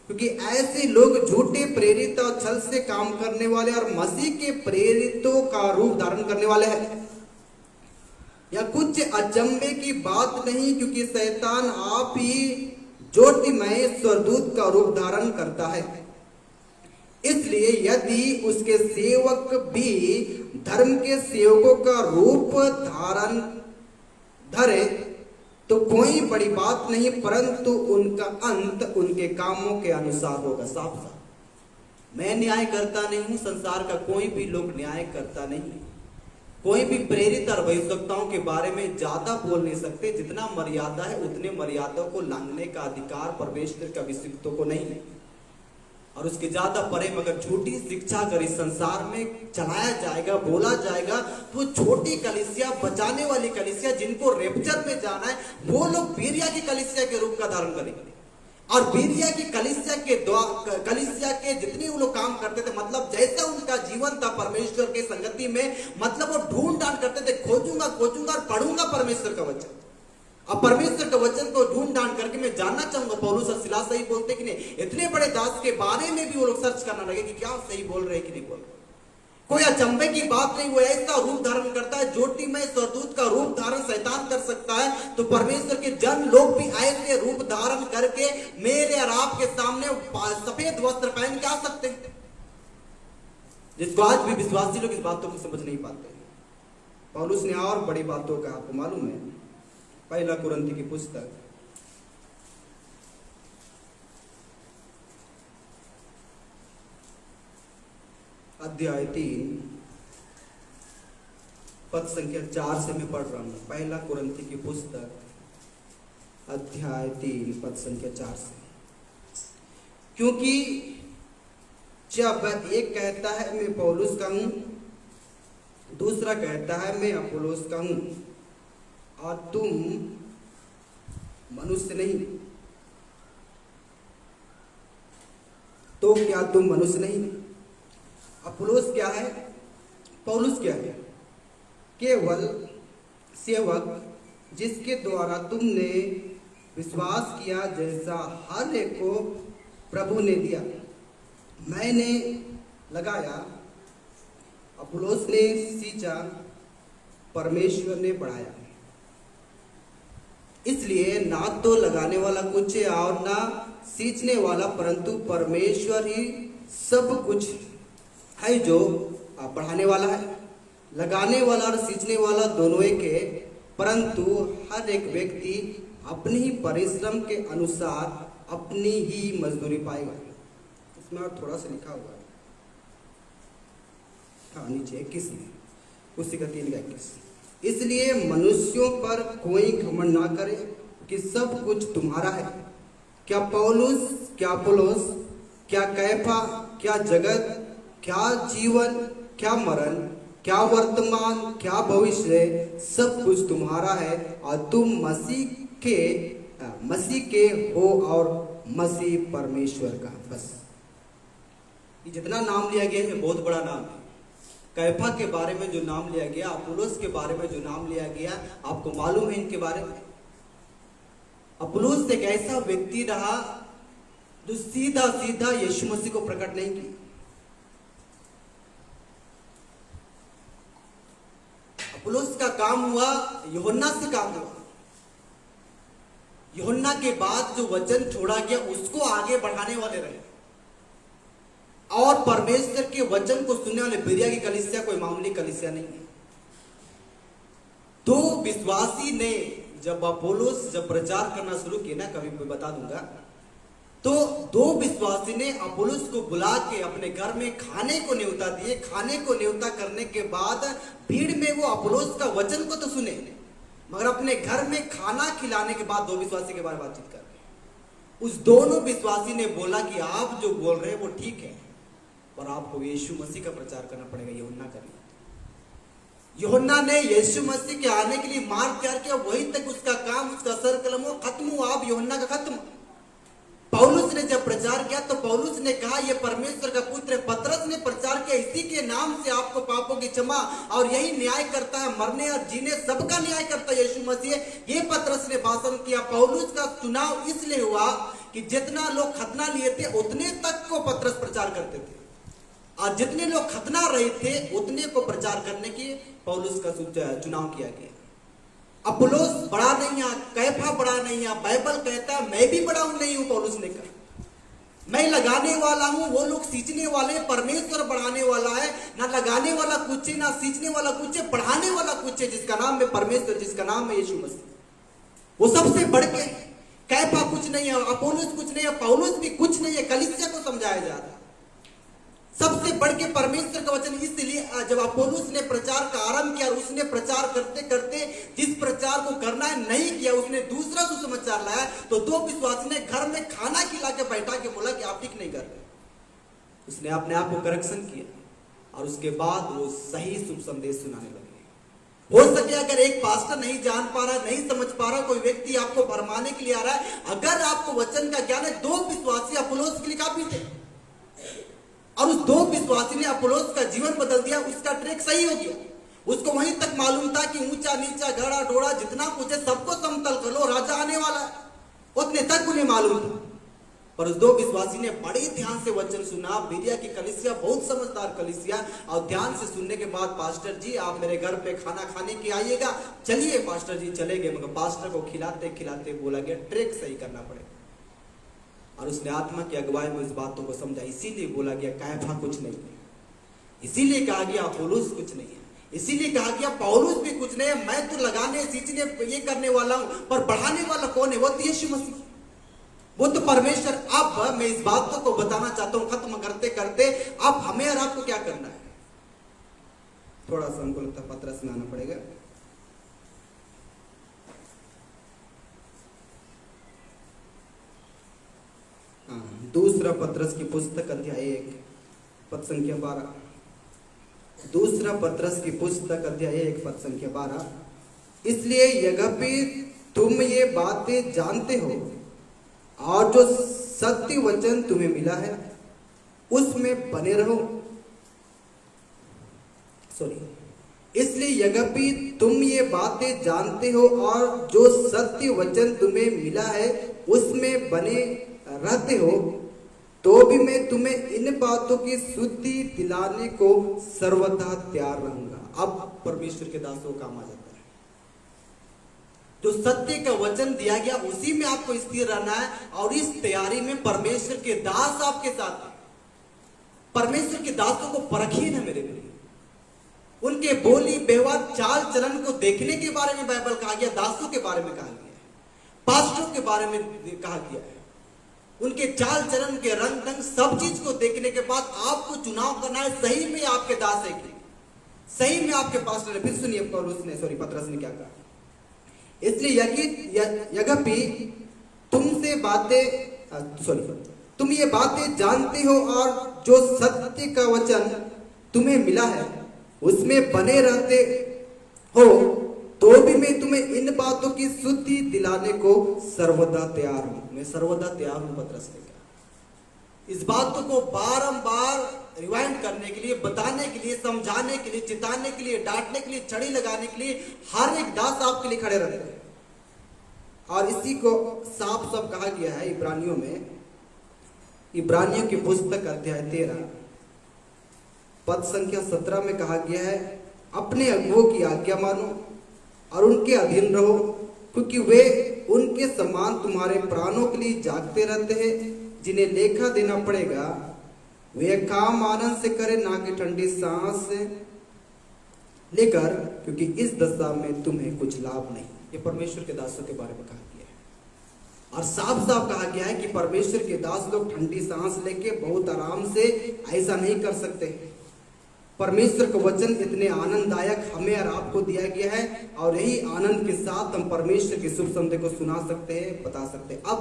क्योंकि ऐसे लोग झूठे प्रेरित और छल से काम करने वाले और मसीह के प्रेरितों का रूप धारण करने वाले हैं। या कुछ अचंभे की बात नहीं, क्योंकि शैतान आप ही ज्योतिमय स्वरदूत का रूप धारण करता है। इसलिए यदि उसके सेवक भी धर्म के सेवकों का रूप धारण धरे तो कोई बड़ी बात नहीं, परंतु उनका अंत उनके कामों के अनुसार होगा। साफ साफ मैं न्याय करता नहीं हूं, संसार का कोई भी लोग न्याय करता नहीं। कोई भी प्रेरित और भविष्यवक्ताओं के बारे में ज्यादा बोल नहीं सकते। जितना मर्यादा है उतने मर्यादा को लांघने का अधिकार परमेश्वर के अभिषिक्तों को नहीं है। और उसके ज्यादा परे मगर झूठी शिक्षा अगर इस संसार में चलाया जाएगा, बोला जाएगा, तो छोटी कलीसिया, बचाने वाली कलीसिया, जिनको रेप्चर में जाना है, वो लोग बेरिया की कलीसिया के रूप का धारण करेंगे। और बेरिया की कलीसिया के जितने वो लोग काम करते थे, मतलब जैसा उनका जीवन था परमेश्वर के संगति में, मतलब वो ढूंढ ढांड करते थे, खोजूंगा खोजूंगा और पढ़ूंगा परमेश्वर का वचन। अब परमेश्वर के वचन को ढूंढ ढांड करके मैं जानना चाहूंगा पौलुस और सिलास सही बोलते कि नहीं। इतने बड़े दास के बारे में भी वो लोग सर्च करना लगे कि क्या सही बोल रहे कि नहीं बोल रहे। कोई अचंभे की बात नहीं, वो ऐसा रूप धारण करता है, ज्योति में स्वरदूत का रूप धारण शैतान कर सकता है, तो परमेश्वर के जन लोग भी ऐसे रूप धारण करके मेरे और आपके सामने सफेद वस्त्र पहन के आ सकते हैं, जिसको आज भी विश्वासी लोग इस बातों को समझ नहीं पाते। पौलुस ने और बड़ी बातों का आपको मालूम है, पहला कुरिन्थी की पुस्तक अध्याय 3 पद संख्या 4 से मैं पढ़ रहा हूं। पहला कुरिन्थी की पुस्तक अध्याय 3 पद संख्या 4 से। क्योंकि जब एक कहता है मैं पौलुस का हूं, दूसरा कहता है मैं अपोलोस का हूं, और तुम मनुष्य नहीं, तो क्या तुम मनुष्य नहीं? अपोलोस क्या है, पौलुस क्या है? केवल सेवक जिसके द्वारा तुमने विश्वास किया, जैसा हर एक को प्रभु ने दिया। मैंने लगाया, अपोलोस ने सींचा, परमेश्वर ने बढ़ाया। इसलिए ना तो लगाने वाला कुछ है और ना सींचने वाला, परंतु परमेश्वर ही सब कुछ है जो बढ़ाने वाला है। लगाने वाला और सींचने वाला दोनों एक है, परंतु हर एक व्यक्ति अपनी ही परिश्रम के अनुसार अपनी ही मजदूरी पाएगा। इसमें और थोड़ा सा लिखा हुआ है, हाँ नीचे 21 में, उसी का 3:21। इसलिए मनुष्यों पर कोई घमंड ना करे कि सब कुछ तुम्हारा है। क्या पौलुस, क्या अपोलोस, क्या कैफा, क्या जगत, क्या जीवन, क्या मरण, क्या वर्तमान, क्या भविष्य, सब कुछ तुम्हारा है, और तुम मसीह के हो और मसीह परमेश्वर का। बस ये जितना नाम लिया गया है बहुत बड़ा नाम है। कैफा के बारे में जो नाम लिया गया, अपोलोस के बारे में जो नाम लिया गया, आपको मालूम है इनके बारे में? अपोलोस एक ऐसा व्यक्ति रहा जो सीधा सीधा यीशु मसीह को प्रकट नहीं किया। अपोलोस का काम हुआ, यूहन्ना से काम हुआ। यूहन्ना के बाद जो वचन छोड़ा गया उसको आगे बढ़ाने वाले रहे, और परमेश्वर के वचन को सुनने वाले बिरिया की कलीसिया कोई मामूली कलीसिया नहीं है। दो विश्वासी ने जब अपोलोस जब प्रचार करना शुरू किया ना, कभी मैं बता दूंगा, तो दो विश्वासी ने अपोलोस को बुला के अपने घर में खाने को न्योता दिए। खाने को न्योता करने के बाद भीड़ में वो अपोलोस का वचन को तो सुने, मगर अपने घर में खाना खिलाने के बाद दो विश्वासी के बारे में बातचीत कर रहे। उस दोनों विश्वासी ने बोला कि आप जो बोल रहे हैं वो ठीक है, पर आपको यीशु मसीह का प्रचार करना पड़ेगा। यूहन्ना कर लिया। यूहन्ना ने यीशु मसीह के आने के लिए मार्ग तैयार किया, वहीं तक उसका काम, उसका सरकलम वो खत्म हुआ। अब यूहन्ना का खत्म। पौलुस ने जब प्रचार किया तो पौलुस ने कहा ये परमेश्वर का पुत्र है। पतरस ने प्रचार किया, इसी के नाम से आपको पापों की क्षमा, और यही न्याय करता है, मरने और जीने सबका न्याय करता है यीशु मसीह। ये पतरस ने भाषण किया। पौलुस का चुनाव इसलिए हुआ कि जितना लोग खतना लिए थे उतने तक को पतरस प्रचार करते थे, और जितने लोग खतना रहे थे उतने को प्रचार करने की पौलुस का चुनाव किया गया। अपोलोस बड़ा नहीं है, कैफा बड़ा नहीं है। बाइबल कहता है मैं भी बड़ा नहीं हूं। पौलुस ने कहा मैं लगाने वाला हूं, वो लोग सींचने वाले, परमेश्वर बढ़ाने वाला है। ना लगाने वाला कुछ है, ना सींचने वाला कुछ है, बढ़ाने वाला कुछ है, जिसका नाम है परमेश्वर, जिसका नाम है यीशु मसीह। वो सबसे बढ़ के। कैफा कुछ नहीं है, अपोलोस कुछ नहीं है, पौलुस भी कुछ नहीं है। कलीसिया को समझाया जा रहा है सबसे बढ़ के परमेश्वर का वचन। इसलिए जब अपोलोस ने प्रचार का आरंभ किया, उसने प्रचार करते करते जिस प्रचार को करना है नहीं किया, उसने दूसरा सुसमाचार लाया, तो दो विश्वासी ने घर में खाना खिला के बैठा के बोला कि आप ठीक नहीं कर रहे। उसने अपने आप को करेक्शन किया, और उसके बाद वो सही शुभ संदेश सुनाने लगे। हो सके अगर एक पास्टर नहीं जान पा रहा, नहीं समझ पा रहा, कोई व्यक्ति आपको भरमाने के लिए आ रहा है, अगर आपको वचन का ज्ञान है, दो विश्वासी अपोलोस के लिए काफी थे। और उस दो विश्वासी ने अपोलोस का जीवन बदल दिया। उसका ट्रैक सही हो गया। उसको वहीं तक मालूम था कि ऊंचा नीचा घड़ा ढोड़ा जितना कुछ है सबको समतल कर लो, राजा आने वाला है। उतने तक उन्हें मालूम था। पर उस दो विश्वासी ने बड़े ध्यान से वचन सुना। बेरिया की कलीसिया बहुत समझदार कलीसिया, और ध्यान से सुनने के बाद, पास्टर जी आप मेरे घर पे खाना खाने के आइएगा। चलिए पास्टर जी चले गए, मगर पास्टर को खिलाते खिलाते बोला गया ट्रैक सही करना पड़ेगा। और उसने आत्मा की अगुवाई में इस बातों को समझा। इसीलिए बोला गया कैफा कुछ नहीं है, इसीलिए कहा गया अपोलोस कुछ नहीं है, इसीलिए कहा गया पौलुस भी कुछ नहीं है। मैं तो लगाने सींचने ये करने वाला हूं, पर बढ़ाने वाला कौन है? वो तो यीशु मसीह, वो तो परमेश्वर। अब मैं इस बातों को बताना चाहता हूं खत्म करते करते। अब हमें और आपको क्या करना है? थोड़ा सा हमको लगता है पत्रस में आना पड़ेगा। दूसरा पत्रस की पुस्तक अध्याय 1 पद संख्या 12। दूसरा पत्रस की पुस्तक अध्याय 1 पद संख्या 12। इसलिए यद्यपि तुम ये बातें जानते हो और जो सत्य वचन तुम्हें मिला है उसमें बने रहो। इसलिए यद्यपि तुम ये बातें जानते हो और जो सत्य वचन तुम्हें मिला है उसमें बने रहते हो, तो भी मैं तुम्हें इन बातों की शुद्धि दिलाने को सर्वथा तैयार रहूंगा। अब परमेश्वर के दासों का काम आ जाता है। जो सत्य का वचन दिया गया उसी में आपको स्थिर रहना है, और इस तैयारी में परमेश्वर के दास आपके साथ हैं। परमेश्वर के दासों को परखिए ना मेरे लिए, उनके बोली व्यवहार चाल चलन को देखने के बारे में बाइबल कहा गया, दासों के बारे में कहा गया है, पास्टरों के बारे में कहा गया है। उनके चाल चलन के रंग ढंग सब चीज को देखने के बाद आपको चुनाव करना है सही में आपके दास है कि सही में आपके पास्टर है। फिर सुनिए पत्रस ने क्या कहा। इसलिए यद्यपि तुमसे बातें तुम ये बातें जानते हो और जो सत्य का वचन तुम्हें मिला है उसमें बने रहते हो, तो भी मैं तुम्हें इन बातों की शुद्धि दिलाने को सर्वदा तैयार हूं। मैं सर्वदा तैयार हूं पत्रस ने कहा। इस बातों को बारंबार रिवाइंड करने के लिए, बताने के लिए, समझाने के लिए, चिताने के लिए, डांटने के लिए, छड़ी लगाने के लिए हर एक दास आपके लिए खड़े रहते हैं। और इसी को साफ साफ कहा गया है इब्रानियों में, इब्रानियों की पुस्तक अध्याय 13 पद संख्या 17 में कहा गया है, अपने अगुओं की आज्ञा मानो और उनके अधीन रहो, क्योंकि वे उनके समान तुम्हारे प्राणों के लिए जागते रहते हैं, जिन्हें लेखा देना पड़ेगा। वे काम आनंद से करें, ना कि ठंडी सांस लेकर, क्योंकि इस दशा में तुम्हें कुछ लाभ नहीं। ये परमेश्वर के दासों के बारे में कहा गया है, और साफ साफ कहा गया है कि परमेश्वर के दास लोग ठंडी सांस लेके बहुत आराम से ऐसा नहीं कर सकते। परमेश्वर का वचन इतने आनंददायक हमें और आपको दिया गया है, और यही आनंद के साथ हम परमेश्वर के शुभ संदेश को सुना सकते हैं, बता सकते हैं। अब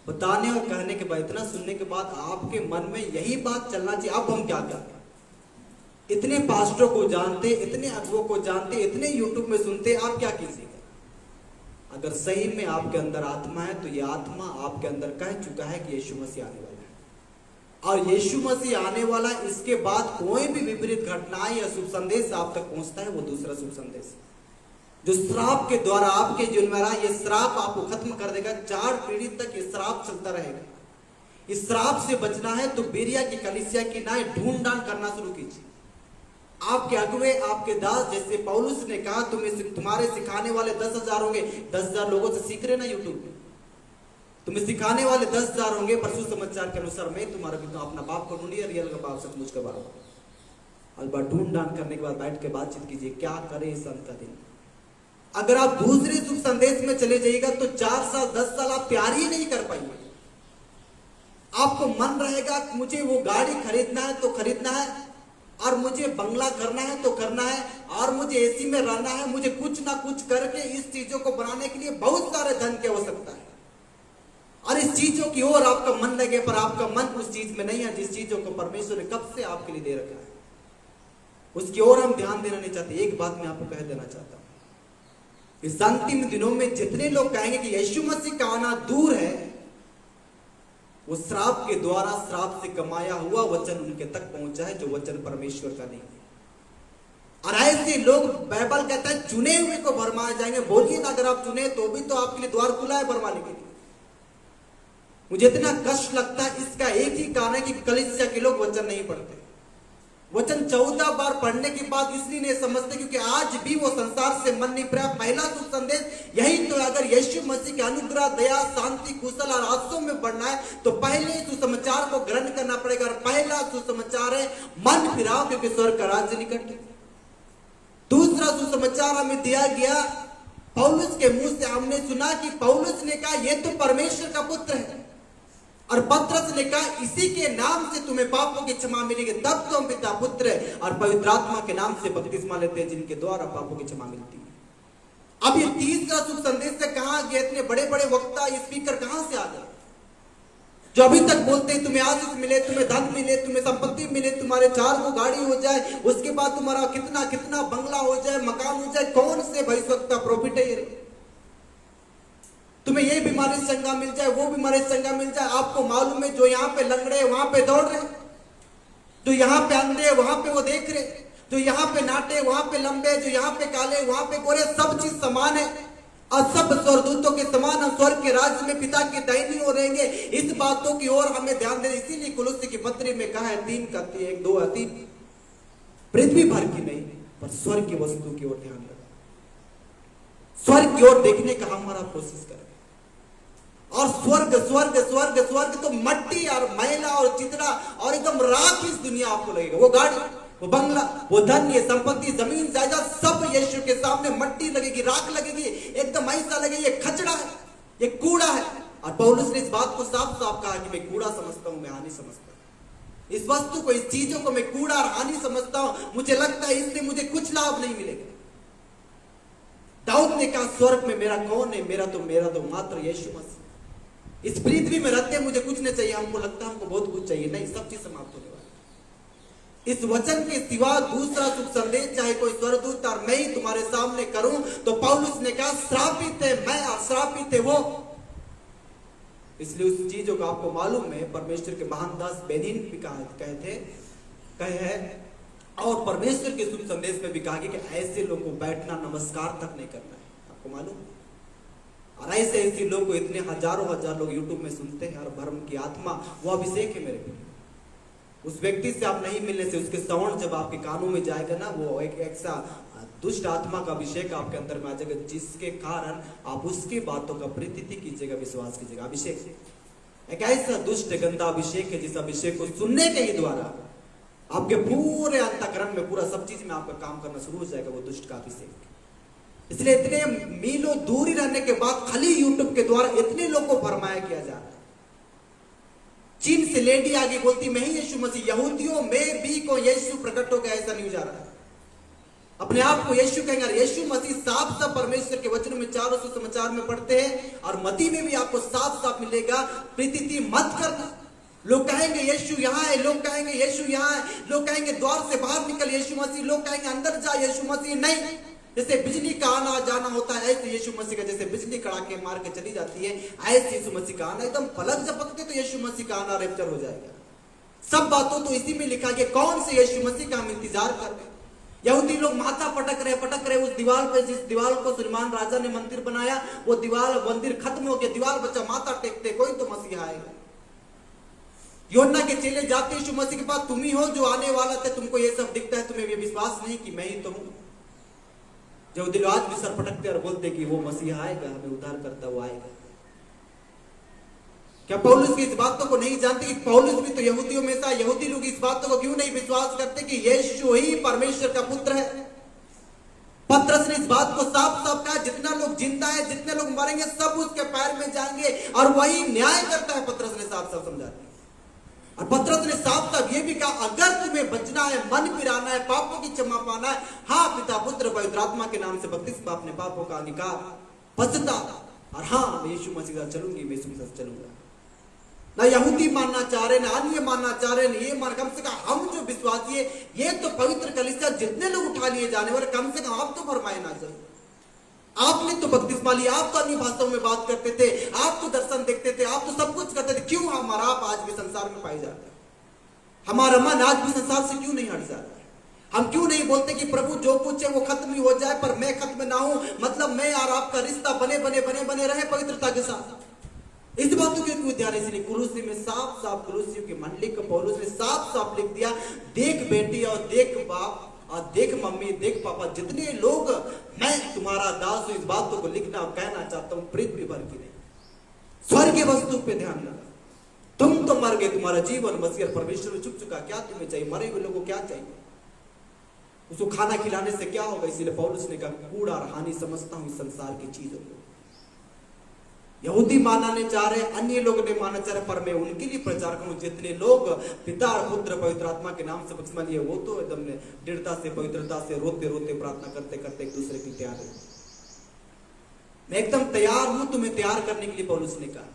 बताने और कहने के बाद, इतना सुनने के बाद आपके मन में यही बात चलना चाहिए, अब हम क्या करें? इतने पास्टरों को जानते, इतने अगुओं को जानते, इतने यूट्यूब में सुनते, आप क्या कीजिएगा? अगर सही में आपके अंदर आत्मा है, तो ये आत्मा आपके अंदर कह चुका है कि यीशु मसीह आने वाला है, और यीशु मसीह आने वाला। इसके बाद कोई भी विपरीत घटना या शुभ संदेश आप तक पहुंचता है, वो दूसरा शुभ संदेश जो श्राप के द्वारा आपके जीवन में रहा, ये श्राप आपको खत्म कर देगा। 4 पीढ़ी तक ये श्राप चलता रहेगा। इस श्राप से बचना है तो बेरिया की कलीसिया की ना ढूंढ डांड करना शुरू कीजिए। आपके अगुवे, आपके दास, जैसे पौलुस ने कहा, तुम्हारे सिखाने वाले 10,000 होंगे। 10,000 लोगों से सीख रहे ना यूट्यूब पे, तुम्हें सिखाने वाले 10,000 होंगे, पर सुसमाचार के अनुसार मैं तुम्हारा भी अपना बाप को ढूंढिए, रियल का बाप, सचमुच का बाप। और बार ढूंढ डांड करने के बाद बैठ के बातचीत कीजिए, क्या करे इस अंत का दिन। अगर आप दूसरे शुभ संदेश में चले जाइएगा तो 4 साल 10 साल आप प्यार ही नहीं कर पाएंगे। आपको मन रहेगा मुझे वो गाड़ी खरीदना है तो खरीदना है, और मुझे बंगला करना है तो करना है, और मुझे एसी में रहना है, मुझे कुछ ना कुछ करके इस चीजों को बनाने के लिए बहुत सारे धन की आवश्यकता है, और इस चीजों की ओर आपका मन लगे, पर आपका मन उस चीज में नहीं है जिस चीजों को परमेश्वर ने कब से आपके लिए दे रखा है, उसकी ओर हम ध्यान देना नहीं चाहते। एक बात मैं आपको कह देना चाहता हूं, इस अंतिम दिनों में जितने लोग कहेंगे कि यीशु मसीह का आना दूर है, वो श्राप के द्वारा श्राप से कमाया हुआ वचन उनके तक पहुंचा है, जो वचन परमेश्वर का नहीं है। और ऐसे लोग, बाइबल कहता है चुने हुए को भरमाए जाएंगे। बोलिए ना, अगर आप चुने तो भी तो आपके लिए द्वार खुला है भरमाने के लिए। मुझे इतना कष्ट लगता है, इसका एक ही कारण है कि कलीसिया के लोग वचन नहीं पढ़ते। वचन 14 बार पढ़ने के बाद इसलिए नहीं समझते क्योंकि आज भी वो संसार से मन नहीं पड़ा। पहला शुभ संदेश यही तो है, अगर यीशु मसीह के अनुग्रह, दया, शांति, कुशल और आशीषों में बढ़ना है तो पहले सुसमाचार को ग्रहण करना पड़ेगा। और पहला सुसमाचार है मन फिराओ क्योंकि स्वर्ग का राज्य निकट है। दूसरा सुसमाचार हमें दिया गया, पौलुस के मुंह से हमने सुना कि पौलुस ने कहा ये तो परमेश्वर का पुत्र है, और पतरस ने कहा इसी के नाम से तुम्हें पापों की क्षमा मिलेगी। तब तो हम पिता, पुत्र और पवित्र आत्मा के नाम से बपतिस्मा लेते हैं, जिनके द्वारा पापों की क्षमा मिलती है। अब ये तीसरा शुभ संदेश से कहां गया? इतने बड़े बड़े वक्ता, स्पीकर कहां से आ गए जो अभी तक बोलते हैं तुम्हें आशीष मिले, तुम्हें धन मिले, तुम्हें संपत्ति मिले, तुम्हारे 4 को गाड़ी हो जाए, उसके बाद तुम्हारा कितना कितना बंगला हो जाए, मकान हो जाए। कौन से भविष्यवक्ता प्रॉफिट है ये? तुम्हें ये बीमारी से चंगा मिल जाए, वो बीमारी से चंगा मिल जाए। आपको मालूम है जो यहाँ पे लंगड़े वहां पे दौड़ रहे, जो यहाँ पे अंधे वहां पे वो देख रहे, जो यहाँ पे नाटे वहां पे लंबे, जो यहाँ पे काले वहां पे गोरे, सब चीज समान है और सब स्वर्गदूतों के समान हम स्वर्ग के राज्य में पिता की दाहिनी ओर रहेंगे। इस बातों की ओर हमें ध्यान देना। इसीलिए कुलुस्सी की पत्री में कहा है 3 का 1, 2 और 3, पृथ्वी भर की नहीं पर स्वर्ग की वस्तु की ओर ध्यान रखें। स्वर्ग की ओर देखने का हमारा कोशिश करें। और स्वर्ग स्वर्ग स्वर्ग स्वर्ग तो मट्टी और मैला और चितरा और एकदम राख इस दुनिया आपको लगेगा। वो गाड़ी, वो बंगला, वो धन, ये संपत्ति, जमीन जायदाद सब यीशु के सामने मट्टी लगेगी, राख लगेगी, एकदम ऐसा लगेगा ये खचड़ा है, ये कूड़ा है। और पौलुस ने इस बात को साफ साफ कहा कि मैं कूड़ा समझता हूं, मैं हानि समझता हूं। इस वस्तु को, इस चीजों को मैं कूड़ा और हानि समझता हूं। मुझे लगता है इससे मुझे कुछ लाभ नहीं मिलेगा। दाऊद ने कहा स्वर्ग में मेरा कौन है? मेरा तो मात्र यीशु मसीह। इस पृथ्वी में रहते मुझे कुछ नहीं चाहिए। हमको लगता है हमको बहुत कुछ चाहिए, नहीं, सब चीज समाप्त होने वाली। इस वचन के सिवा दूसरा शुभ संदेश चाहे कोई स्वर्गदूत और मैं ही तुम्हारे सामने करूं तो पौलुस ने कहा श्रापित है मैं और श्रापित है वो। इसलिए उस चीजों का आपको मालूम है, परमेश्वर के महान दास बेनिन भी कहे और परमेश्वर के शुभ संदेश में भी कहा कि ऐसे लोगों को बैठना, नमस्कार तक नहीं करना है। आपको मालूम है? और ऐसे लोग को इतने हजारों हजार लोग यूट्यूब में सुनते हैं। और धर्म की आत्मा वो अभिषेक है मेरे पे। उस व्यक्ति से आप नहीं मिलने से उसके साउंड जब आपके कानों में जाएगा ना, वो एक ऐसा दुष्ट आत्मा का अभिषेक आपके अंदर में आ जाएगा, जिसके कारण आप उसकी बातों का प्रीति कीजिएगा, विश्वास कीजिएगा। अभिषेक एक ऐसा दुष्ट गंदा अभिषेक है जिस अभिषेक को सुनने के ही द्वारा आपके पूरे अंतःकरण में, पूरा सब चीज में आपका काम करना शुरू हो जाएगा, वो दुष्ट का अभिषेक। इसलिए इतने मीलों दूरी रहने के बाद खाली यूट्यूब के द्वारा इतने लोगों को फरमाया किया जा रहा है। चीन से लेडी आगे बोलती मैं ही यीशु मसीह, यहूदियों में भी को यीशु प्रकट हो गया, ऐसा नहीं जा रहा है। अपने आप को यीशु कहेंगे। यीशु मसीह साफ साफ परमेश्वर के वचनों में 4 सुसमाचार में पढ़ते हैं और मती में भी आपको साफ साफ मिलेगा, प्रीति मत करना। लोग कहेंगे यीशु यहाँ है, लोग कहेंगे यीशु यहाँ है, लोग कहेंगे द्वार से बाहर निकल यीशु मसीह, लोग कहेंगे अंदर जा यीशु मसीह। नहीं, जैसे बिजली का आना जाना होता है ऐसे यीशु मसीह का, जैसे बिजली कड़ाके मार के चली जाती है ऐसे यीशु मसीह का आना। एकदम पलक झपकते तो यीशु मसीह का आना रैप्चर हो जाएगा। सब बातों तो इसी में लिखा गया। कौन से यीशु मसीह का हम इंतजार कर रहे हैं? यहूदी लोग माथा पटक रहे उस दीवार पे, जिस दीवार को सुलेमान राजा ने मंदिर बनाया, वो दीवार मंदिर खत्म हो गया, दीवार बचा, माथा टेकते कोई तो मसीहा आएगा। योना के चेले जाते यीशु मसीह के पास, तुम ही हो जो आने वाला था, तुमको ये सब दिखता है, तुम्हें ये विश्वास नहीं कि मैं ही तो हूं। जो दिल आज भी सर पटकते और बोलते कि वो मसीहा आएगा, हमें उद्धार करता वो आएगा। क्या पौलुस की इस बातों को नहीं जानते कि पौलुस भी तो यहूदियों में था? यहूदी लोग इस बातों को क्यों नहीं विश्वास करते कि यीशु ही परमेश्वर का पुत्र है? पतरस ने इस बात को साफ साफ कहा, जितना लोग जिंदा है, जितने लोग मरेंगे, सब उसके पैर में जाएंगे और वही न्याय करता है। पतरस ने साफ साफ समझा दिया। और पतरस ने साफ साफ ये भी कहा, अगर तुम्हें बचना है, मन फिराना है, पापों की क्षमा पाना है, हाँ पिता पुत्र पवित्र आत्मा के नाम से बपतिस्मा, अपने पापों का अंगीकार, पछता, और हाँ मैं यीशु मसीह के साथ चलूंगी, मैं यीशु के साथ चलूंगा। ना यहूदी मानना चाह रहे, ना अन्य मानना चाह रहे, ये मान, कम से कम हम जो विश्वासी है, ये तो पवित्र कलीसिया जितने लोग उठा लिए जाने वाले, कम से कम आप तो फरमाए ना जाए। आपने तो बपतिस्मा लिया, आप तो अन्य भाषाओं में बात करते थे, आप तो दर्शन देखते थे, आप तो सब कुछ करते थे, क्यों हमारा आप आज भी संसार में पाए जाते हैं? हमारा मन आज भी संसार से क्यों नहीं हट जाता? हम क्यों नहीं बोलते कि प्रभु जो कुछ है वो खत्म ही हो जाए पर मैं खत्म ना हूं, मतलब मैं और आपका रिश्ता बने बने बने बने रहे पवित्रता के साथ। इस बातों के क्यों ध्यान? इसलिए कुलुसी में साफ साफ कुलुसियों की मंडली को पौलुस ने साफ साफ लिख दिया, देख बेटी और देख बाप और देख मम्मी देख पापा, जितने लोग मैं तुम्हारा दास हूं, इस बातों को लिखना और कहना चाहता हूं, पृथ्वी भर की नहीं, स्वर्ग की वस्तु पे ध्यान रखना। तुम तो मर गए, तुम्हारा जीवन मसीह परमेश्वर में चुक चुका, क्या तुम्हें चाहिए? मरे हुए लोगों को क्या चाहिए? उसको खाना खिलाने से क्या होगा? इसीलिए पौलुस ने कहा कूड़ा और हानि समझता हूं इस संसार की चीजों को। यहूदी मानने चाह रहे, अन्य लोग ने मानना चाह रहे, पर मैं उनके लिए प्रचार करूं जितने लोग पिता और पुत्र पवित्र आत्मा के नाम से बपतिस्मा लिए, वो तो एकदम दृढ़ता से पवित्रता से रोते रोते प्रार्थना करते करते एक दूसरे की तैयार है। मैं एकदम तैयार हूं तुम्हें तैयार करने के लिए। पौलुस ने कहा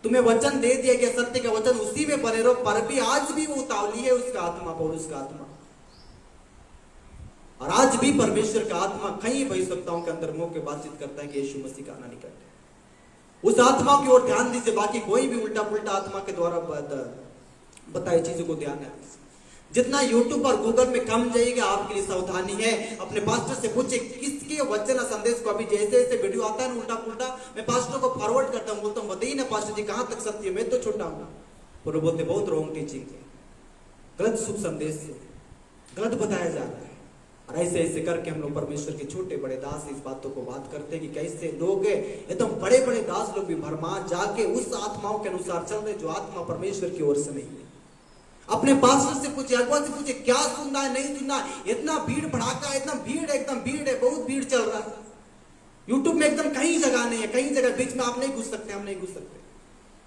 तुम्हें वचन दे दिया गया, सत्य का वचन, उसी में बने रहो, पर भी आज भी वो उतावली है उसका आत्मा, पौलुस का आत्मा, और आज भी परमेश्वर का आत्मा कई भविष्यवक्ताओं के अंदर मुंह के बातचीत करता है कि यीशु मसीह का आना निकट है। उस आत्मा की ओर ध्यान दीजिए, बाकी कोई भी उल्टा पुल्टा आत्मा के द्वारा बताई चीजों को ध्यान दीजिए। जितना यूट्यूब और गूगल में कम जाइएगा आपके लिए सावधानी है। अपने पास्टर से पूछे किसके वचन और संदेश को, अभी जैसे जैसे वीडियो आता है ना उल्टा पुल्टा, मैं पास्टर को फॉरवर्ड करता हूँ, बोलता हूँ बताइए ना पास्टर जी कहां तक सत्य है, मैं तो छोटा हूं। और बोलते बहुत रॉन्ग टीचिंग है, गलत शुभ संदेश है, गलत बताया जा रहा है। और ऐसे ऐसे करके हम लोग परमेश्वर के छोटे बड़े दास इस बातों को बात करते हैं कि कैसे लोग एकदम बड़े बड़े दास लोग भी भरमा जाके उस आत्माओं के अनुसार चल रहे जो आत्मा परमेश्वर की ओर से नहीं है। अपने पास्टर से पूछे, अगुआ से पूछे क्या सुनना है नहीं सुनना है। इतना भीड़ भड़ाका, एकदम भीड़ है, बहुत भीड़ चल रहा है। यूट्यूब में एकदम कहीं जगह नहीं है, कहीं जगह बीच में आप नहीं घुस सकते, हम नहीं घुस सकते।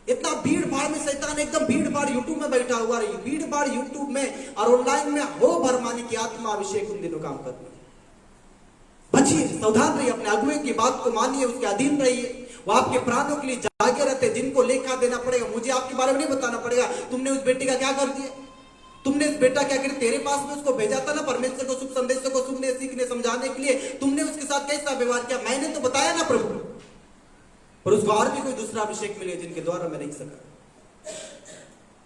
इतना भीड़ भाड़ में शैतान एकदम भीड़ भाड़ यूट्यूब में बैठा हुआ है। भीड़ भाड़ यूट्यूब में और ऑनलाइन में हो भरमाने की आत्मा अभिषेक उन दिनों काम करती है। बचिए, सावधान रहिए, अपने अगुए की बात को मानिए, उसके अधीन रहिए। वो आपके प्राणों के लिए जागे रहते, जिनको लेखा देना पड़ेगा। मुझे आपके बारे में नहीं बताना पड़ेगा तुमने उस बेटे का क्या कर दिया, तुमने उस बेटा क्या करे। तेरे पास में उसको भेजा था ना परमेश्वर को शुभ संदेशों को सुनने सीखने समझाने के लिए, तुमने उसके साथ कैसा व्यवहार किया, मैंने तो बताया ना प्रभु। पर उसको और भी कोई दूसरा अभिषेक मिले जिनके द्वारा मैं नहीं सका।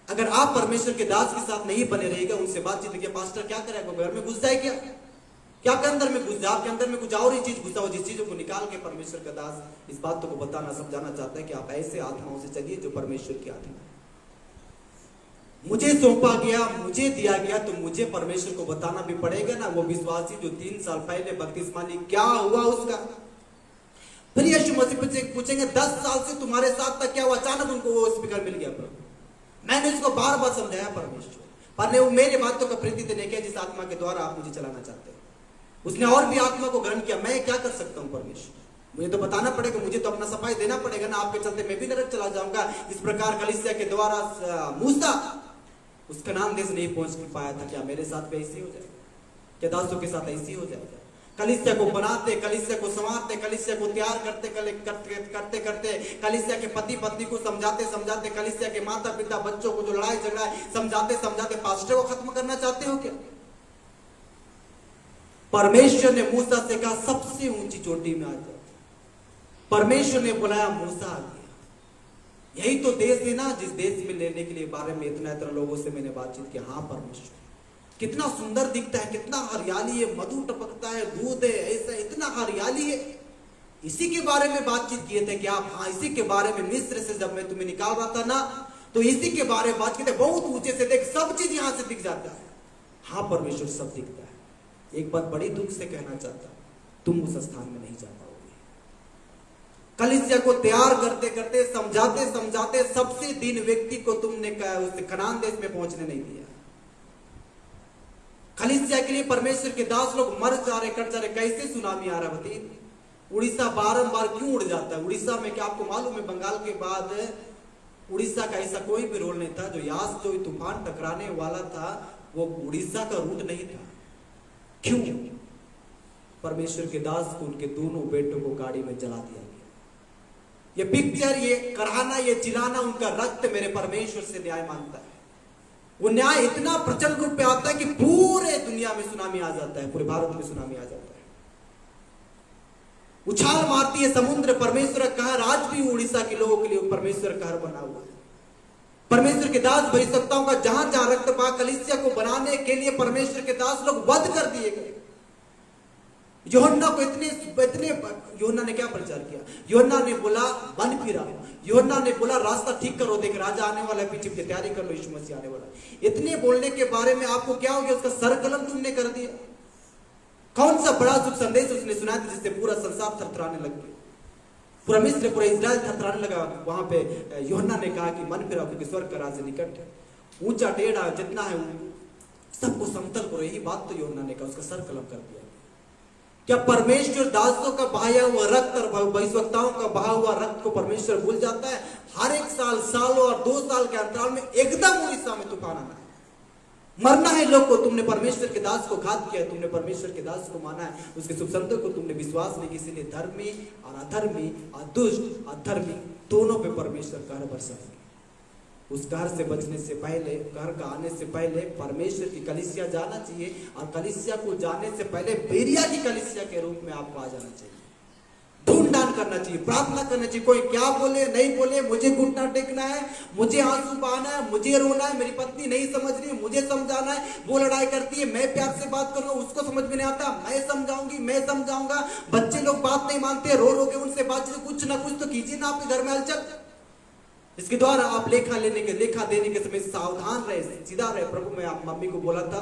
अगर आप परमेश्वर के दास के साथ नहीं बने रहेगा, उनसे बातचीत किया, पास्टर क्या करेगा, घर में घुस जाए क्या के अंदर में घुस जाए, आपके अंदर में कुछ और ही चीज घुसा हो, जिस चीजों को निकाल के परमेश्वर का दास इस बातों को बताना समझाना चाहता है कि आप ऐसे आत्माओं से चलिए जो परमेश्वर की आत्मा है। मुझे सौंपा गया, मुझे दिया गया, तो मुझे परमेश्वर को बताना भी पड़ेगा ना। वो विश्वासी जो 3 साल पहले बपतिस्मा ली, क्या हुआ उसका? फिर यीशु मसीह पूछेंगे 10 साल से तुम्हारे साथ तक क्या हुआ? अचानक उनको वो स्पीकर मिल गया प्रभु। मैंने उसको बार बार समझाया परमेश्वर, पर वो मेरे बातों का प्रीति नहीं किया जिस आत्मा के द्वारा आप मुझे चलाना चाहते हैं। उसने और भी आत्मा को ग्रहण किया। मैं क्या कर सकता हूं परमेश्वर? मुझे तो बताना पड़ेगा, मुझे तो अपना सफाई देना पड़ेगा ना। आपके चलते मैं भी नरक चला जाऊंगा। इस प्रकार कलीसिया के द्वारा मूसा उस कनान देश नहीं पहुंच पाया था, क्या मेरे साथ भी ऐसी हो जाए? क्या दासों के साथ ऐसी हो जाएगा? कलीसिया को बनाते, कलीसिया को संवारते, कलीसिया को तैयार करते करते करते कलीसिया के पति पत्नी को समझाते समझाते, कलीसिया के माता पिता बच्चों को जो लड़ाई झगड़ा है समझाते समझाते पास्टर को खत्म करना चाहते हो क्या? परमेश्वर ने मूसा से कहा सबसे ऊंची चोटी में आ जाओ। परमेश्वर ने बुलाया, मूसा आ गया। यही तो देश है ना जिस देश में लेने के लिए बारे में इतना लोगों से मैंने बातचीत की। हाँ परमेश्वर कितना सुंदर दिखता है, कितना हरियाली है, मधु टपकता है, दूध है, ऐसा इतना हरियाली है। इसी के बारे में बातचीत किए थे कि आप, हाँ इसी के बारे में मिस्र से जब मैं तुम्हें निकाल रहा था ना, तो इसी के बारे में बात किए थे। बहुत ऊंचे से देख, सब चीज यहां से दिख जाता है। हाँ परमेश्वर सब दिखता है। एक बात बड़ी दुख से कहना चाहता हूं, तुम उस स्थान में नहीं जा पाओगे। कलीसिया को तैयार करते करते समझाते समझाते सबसे दीन व्यक्ति को तुमने उस कनान देश में पहुंचने नहीं दिया। कलीसिया के लिए परमेश्वर के दास लोग मर जा रहे, कट जा रहे। कैसे सुनामी आ रहा बताइए? उड़ीसा बारंबार क्यों उड़ जाता है? उड़ीसा में क्या आपको मालूम है, बंगाल के बाद उड़ीसा का ऐसा कोई भी रोल नहीं था। जो यास जो तूफान टकराने वाला था वो उड़ीसा का रूट नहीं था। क्यों? परमेश्वर के दास को, उनके दोनों बेटों को गाड़ी में जला दिया गया। ये पिक्चर, ये कराना, ये चिल्लाना, उनका रक्त मेरे परमेश्वर से न्याय मांगता है। वो न्याय इतना प्रचंड रूप पे आता है कि पूरे दुनिया में सुनामी आ जाता है, पूरे भारत में सुनामी आ जाता है। उछाल मारती है समुद्र, परमेश्वर का कहर आज भी उड़ीसा के लोगों के लिए परमेश्वर कहर बना हुआ है। परमेश्वर के दास भविष्यवक्ताओं का जहां जहां रक्तपात कलीसिया को बनाने के लिए परमेश्वर के दास लोग वध कर दिए गए। यूहन्ना को इतने यूहन्ना ने क्या प्रचार किया? यूहन्ना ने बोला मन फिरा, यूहन्ना ने बोला रास्ता ठीक करो, देख राजा आने वाला है, पीछे की तैयारी कर लो, यीशु मसीह आने वाला है। इतने बोलने के बारे में आपको क्या हो गया? उसका सर कलम तुमने कर दिया। कौन सा बड़ा शुभ संदेश उसने सुना था जिससे पूरा संसार थरथराने लग गया, पूरा मिस्र, पूरा इजराइल थरथराने लगा। वहां पे यूहन्ना ने कहा कि मन फिराओ क्योंकि स्वर्ग का राज्य निकट है। ऊंचा टेढ़ा जितना है सबको समतल करो, यही बात तो यूहन्ना ने कहा, उसका सर कलम कर दिया। क्या परमेश्वर दासों का बहाया हुआ रक्त और भविष्यवक्ताओं का बहा हुआ रक्त को परमेश्वर भूल जाता है? हर एक साल और 2 साल के अंतराल में एकदम उड़ीसा में तूफान आना है, मरना है लोग को। तुमने परमेश्वर के दास को घात किया है, तुमने परमेश्वर के दास को माना है, उसके शुभ शब्दों को तुमने विश्वास नहीं किया, इसीलिए धर्मी और अधर्मी और दुष्ट अधर्मी दोनों पे परमेश्वर कहर बरसाएंगे। उस कहर से बचने से पहले, कहर का आने से पहले परमेश्वर की कलीसिया जाना चाहिए, और कलीसिया को जाने से पहले बेरिया की कलीसिया के रूप में आपको आ जाना चाहिए। ढूंढान करना चाहिए, प्रार्थना करना चाहिए। कोई क्या बोले नहीं बोले, मुझे घुटना टेकना है, मुझे आंसू बहाना है, मुझे रोना है, मेरी पत्नी नहीं समझ रही है, मुझे समझाना है, वो लड़ाई करती है, मैं प्यार से बात करूंगा, उसको समझ में नहीं आता, मैं समझाऊंगी, मैं समझाऊंगा। बच्चे लोग बात नहीं मानते, रो रो के उनसे बातचीत, कुछ ना कुछ तो कीजिए ना आपके घर में हलचल। इसके द्वारा आप लेखा देने के समय सावधान रहे, सीधा रहे। प्रभु मैं आप मम्मी को बोला था,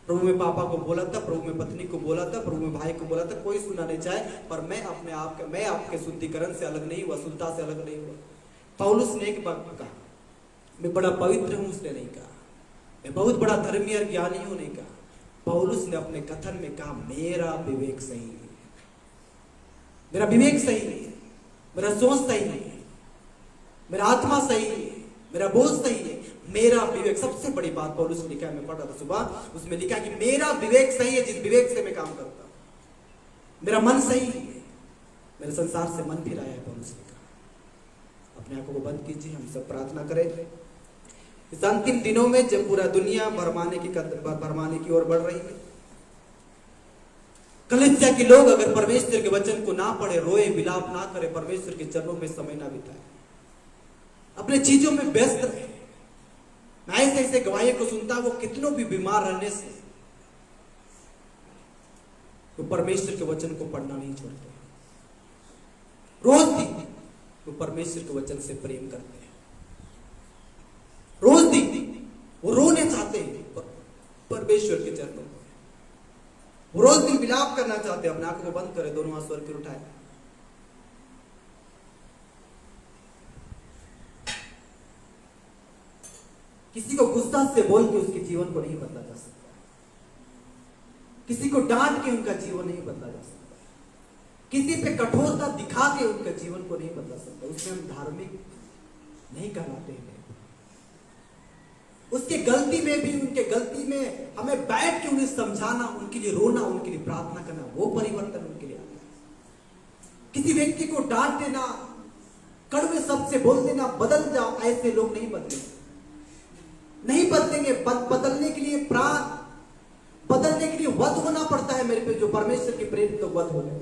प्रभु में पापा को बोला था, प्रभु में पत्नी को बोला था, प्रभु में भाई को बोला था, कोई सुनना नहीं चाहे, पर मैं आपके शुद्धिकरण से अलग नहीं हुआ, शुद्धता से अलग नहीं हुआ। पौलुस ने एक बात कहा, मैं बड़ा पवित्र हूं, उसने नहीं कहा। मैं बहुत बड़ा धर्मी और ज्ञानी हूं, नहीं कहा। पौलुस ने अपने कथन में कहा मेरा विवेक सही है, मेरा विवेक सही है, मेरा सोच सही है, मेरा आत्मा सही है, मेरा बोझ सही है, मेरा विवेक। सबसे बड़ी बात पौलुस ने लिखा है, मैं पढ़ रहा था सुबह, उसमें लिखा कि मेरा विवेक सही है, जिस विवेक से मैं काम करता हूं। मेरा मन सही है, मेरे संसार से मन फिराया है, पौलुस ने कहा। अपने आंखों को बंद कीजिए, हम सब प्रार्थना करें। इस अंतिम दिनों में जब पूरा दुनिया भरमाने की ओर बढ़ रही है, कलीसिया के लोग अगर परमेश्वर के वचन को ना पढ़े, रोए, विलाप ना करे, परमेश्वर के चरणों में समय ना बिताए, अपने चीजों में व्यस्त रहे। मैं ऐसे गवाहियों को सुनता, वो कितनों भी बीमार रहने से वो परमेश्वर के वचन को पढ़ना नहीं छोड़ते। रोज दिन वो परमेश्वर के वचन से प्रेम करते हैं, रोज दिन वो रोने चाहते हैं परमेश्वर के चरणों में, वो रोज दिन विलाप करना चाहते हैं। अपने आंखों को बंद करें, दोनों हाथ स्वर पर उठाए। किसी को गुस्सा से बोल के उसके जीवन को नहीं बदला जा सकता, किसी को डांट के उनका जीवन नहीं बदला जा सकता, किसी पे कठोरता दिखा के उनका जीवन को नहीं बदला सकता। उसमें हम धार्मिक नहीं कहलाते हैं। उसके गलती में भी, उनके गलती में हमें बैठ के उन्हें समझाना, उनके लिए रोना, उनके लिए प्रार्थना करना, वो परिवर्तन उनके लिए आता है। किसी व्यक्ति को डांट देना, कड़वे शब्द से बोल देना, बदल जाओ, ऐसे लोग नहीं बदलेंगे, नहीं बदलेंगे। बदलने के लिए बदलने के लिए वध होना पड़ता है मेरे पे। जो परमेश्वर के प्रेम तो वध हो गए,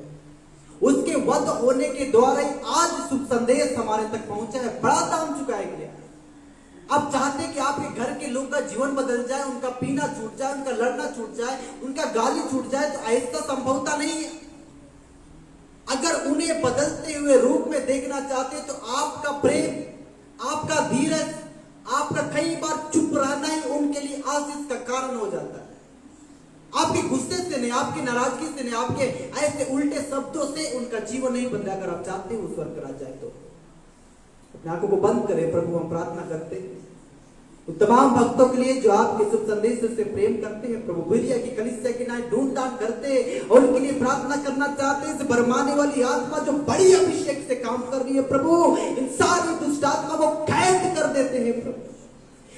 उसके वध होने के द्वारा ही आज शुभ संदेश हमारे तक पहुंचा है। बड़ा दाम चुकाया गया। आप चाहते कि आपके घर के लोगों का जीवन बदल जाए, उनका पीना छूट जाए, उनका लड़ना छूट जाए, उनका गाली छूट जाए, तो ऐसा संभवता नहीं है। अगर उन्हें बदलते हुए रूप में देखना चाहते तो आपका प्रेम, आपका धीरज, आपका कई बार चुप रहना ही उनके लिए आशीष का कारण हो जाता है। आपके गुस्से से नहीं, आपकी नाराजगी से नहीं, आपके ऐसे उल्टे शब्दों से उनका जीवन नहीं बदला। अगर आप चाहते हो स्वर्ग करा जाए तो अपने आंखों को बंद करें। प्रभु हम प्रार्थना करते हैं तो तमाम भक्तों के लिए जो आपके शुभ संदेश से प्रेम करते हैं, प्रभु बेरिया की कलीसिया के नाम ढूंढ करते हैं और उनके लिए प्रार्थना करना चाहते हैं। इस भरमाने वाली आत्मा जो बड़ी अभिषेक से काम कर रही है, प्रभु इन सारी दुष्ट आत्मा को कैद कर देते हैं। प्रभु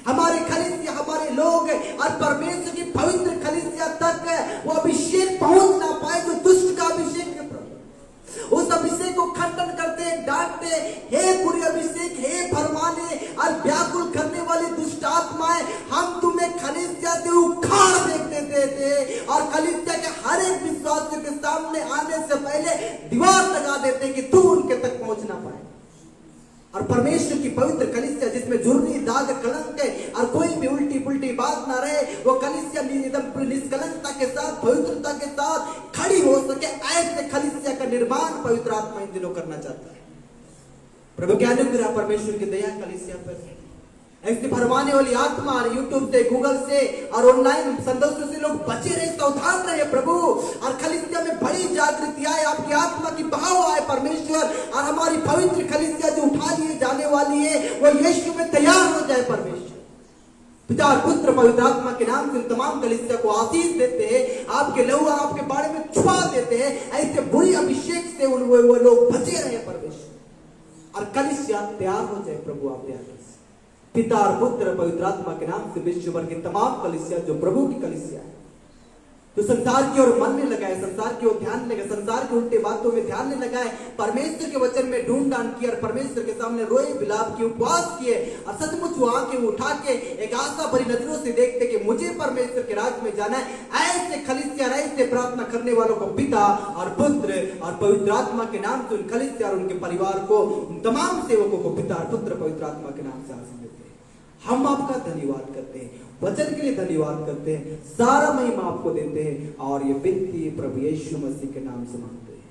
हमारे कलीसिया, हमारे लोग और परमेश्वर की पवित्र कलीसिया तक वो अभिषेक पहुंच ना पाए जो दुष्ट का अभिषेक है। प्रभु उस अभिषेक को खंडन करते, डांटते, हे बुरी अभिषेक, हे भरमाने और व्याकुल करने वाली दुष्ट आत्माएं, हम तुम्हें कलीसिया से उखाड़ फेंक देते थे और कलीसिया के हर एक विश्वासियों के साथ सामने आने से पहले दीवार लगा देते कि तू उनके तक पहुंच ना पाए। और परमेश्वर की पवित्र कलीसिया जिसमें झुर्री, दाग, कलंक है और कोई भी उल्टी पुल्टी बात ना रहे, वो कलीसिया एकदम निष्कलंकता के साथ, पवित्रता के साथ खड़ी हो सके, ऐसे कलीसिया का निर्माण पवित्र आत्मा इन दिनों करना चाहता है। प्रभु के अनुग्रह, परमेश्वर की दया कलीसिया पर है। ऐसी भरमाने वाली आत्मा यूट्यूब से, गूगल से और ऑनलाइन संदेशों से लोग बचे रहे, सावधान रहे प्रभु। और कलीसिया में बड़ी जागृति आए, आपकी आत्मा की बहाव आए परमेश्वर, और हमारी पवित्र कलीसिया जो उठा लिए जाने वाली है वो यीशु में तैयार हो जाए परमेश्वर। पिता और पुत्र पवित्र आत्मा के नाम से तमाम कलीसिया को आशीष देते हैं, आपके लहू और आपके बारे में छुपा देते हैं। ऐसे बुरी अभिषेक से वो लोग बचे रहे परमेश्वर, और कलीसिया तैयार हो जाए प्रभु आप तैयार। पिता और पुत्र पवित्र आत्मा के नाम से विश्व भर की तमाम कलीसिया जो प्रभु की कलीसिया है, तो संसार की ओर मन नहीं लगाए, संसार की ओर ध्यान नहीं लगाए, संसार की उल्टी बातों में ध्यान नहीं लगाए, परमेश्वर के वचन में ढूंढ डांड किया और परमेश्वर के सामने रोए, विलाप किए, उपवास किए, और सचमुच वो आंखें उठा के एक आशा भरी नजरों से देखते कि मुझे परमेश्वर के राज में जाना है। ऐसे कलीसिया, ऐसे प्रार्थना करने वालों को पिता और पुत्र और पवित्र आत्मा के नाम से उन कलीसिया और उनके परिवार को, उन तमाम सेवकों को पिता और पुत्र पवित्र आत्मा के नाम से आशीष देते हैं। हम आपका धन्यवाद करते हैं, वचन के लिए धन्यवाद करते हैं, सारा महिमा आपको देते हैं, और ये विनती प्रभु यीशु मसीह के नाम से मांगते हैं।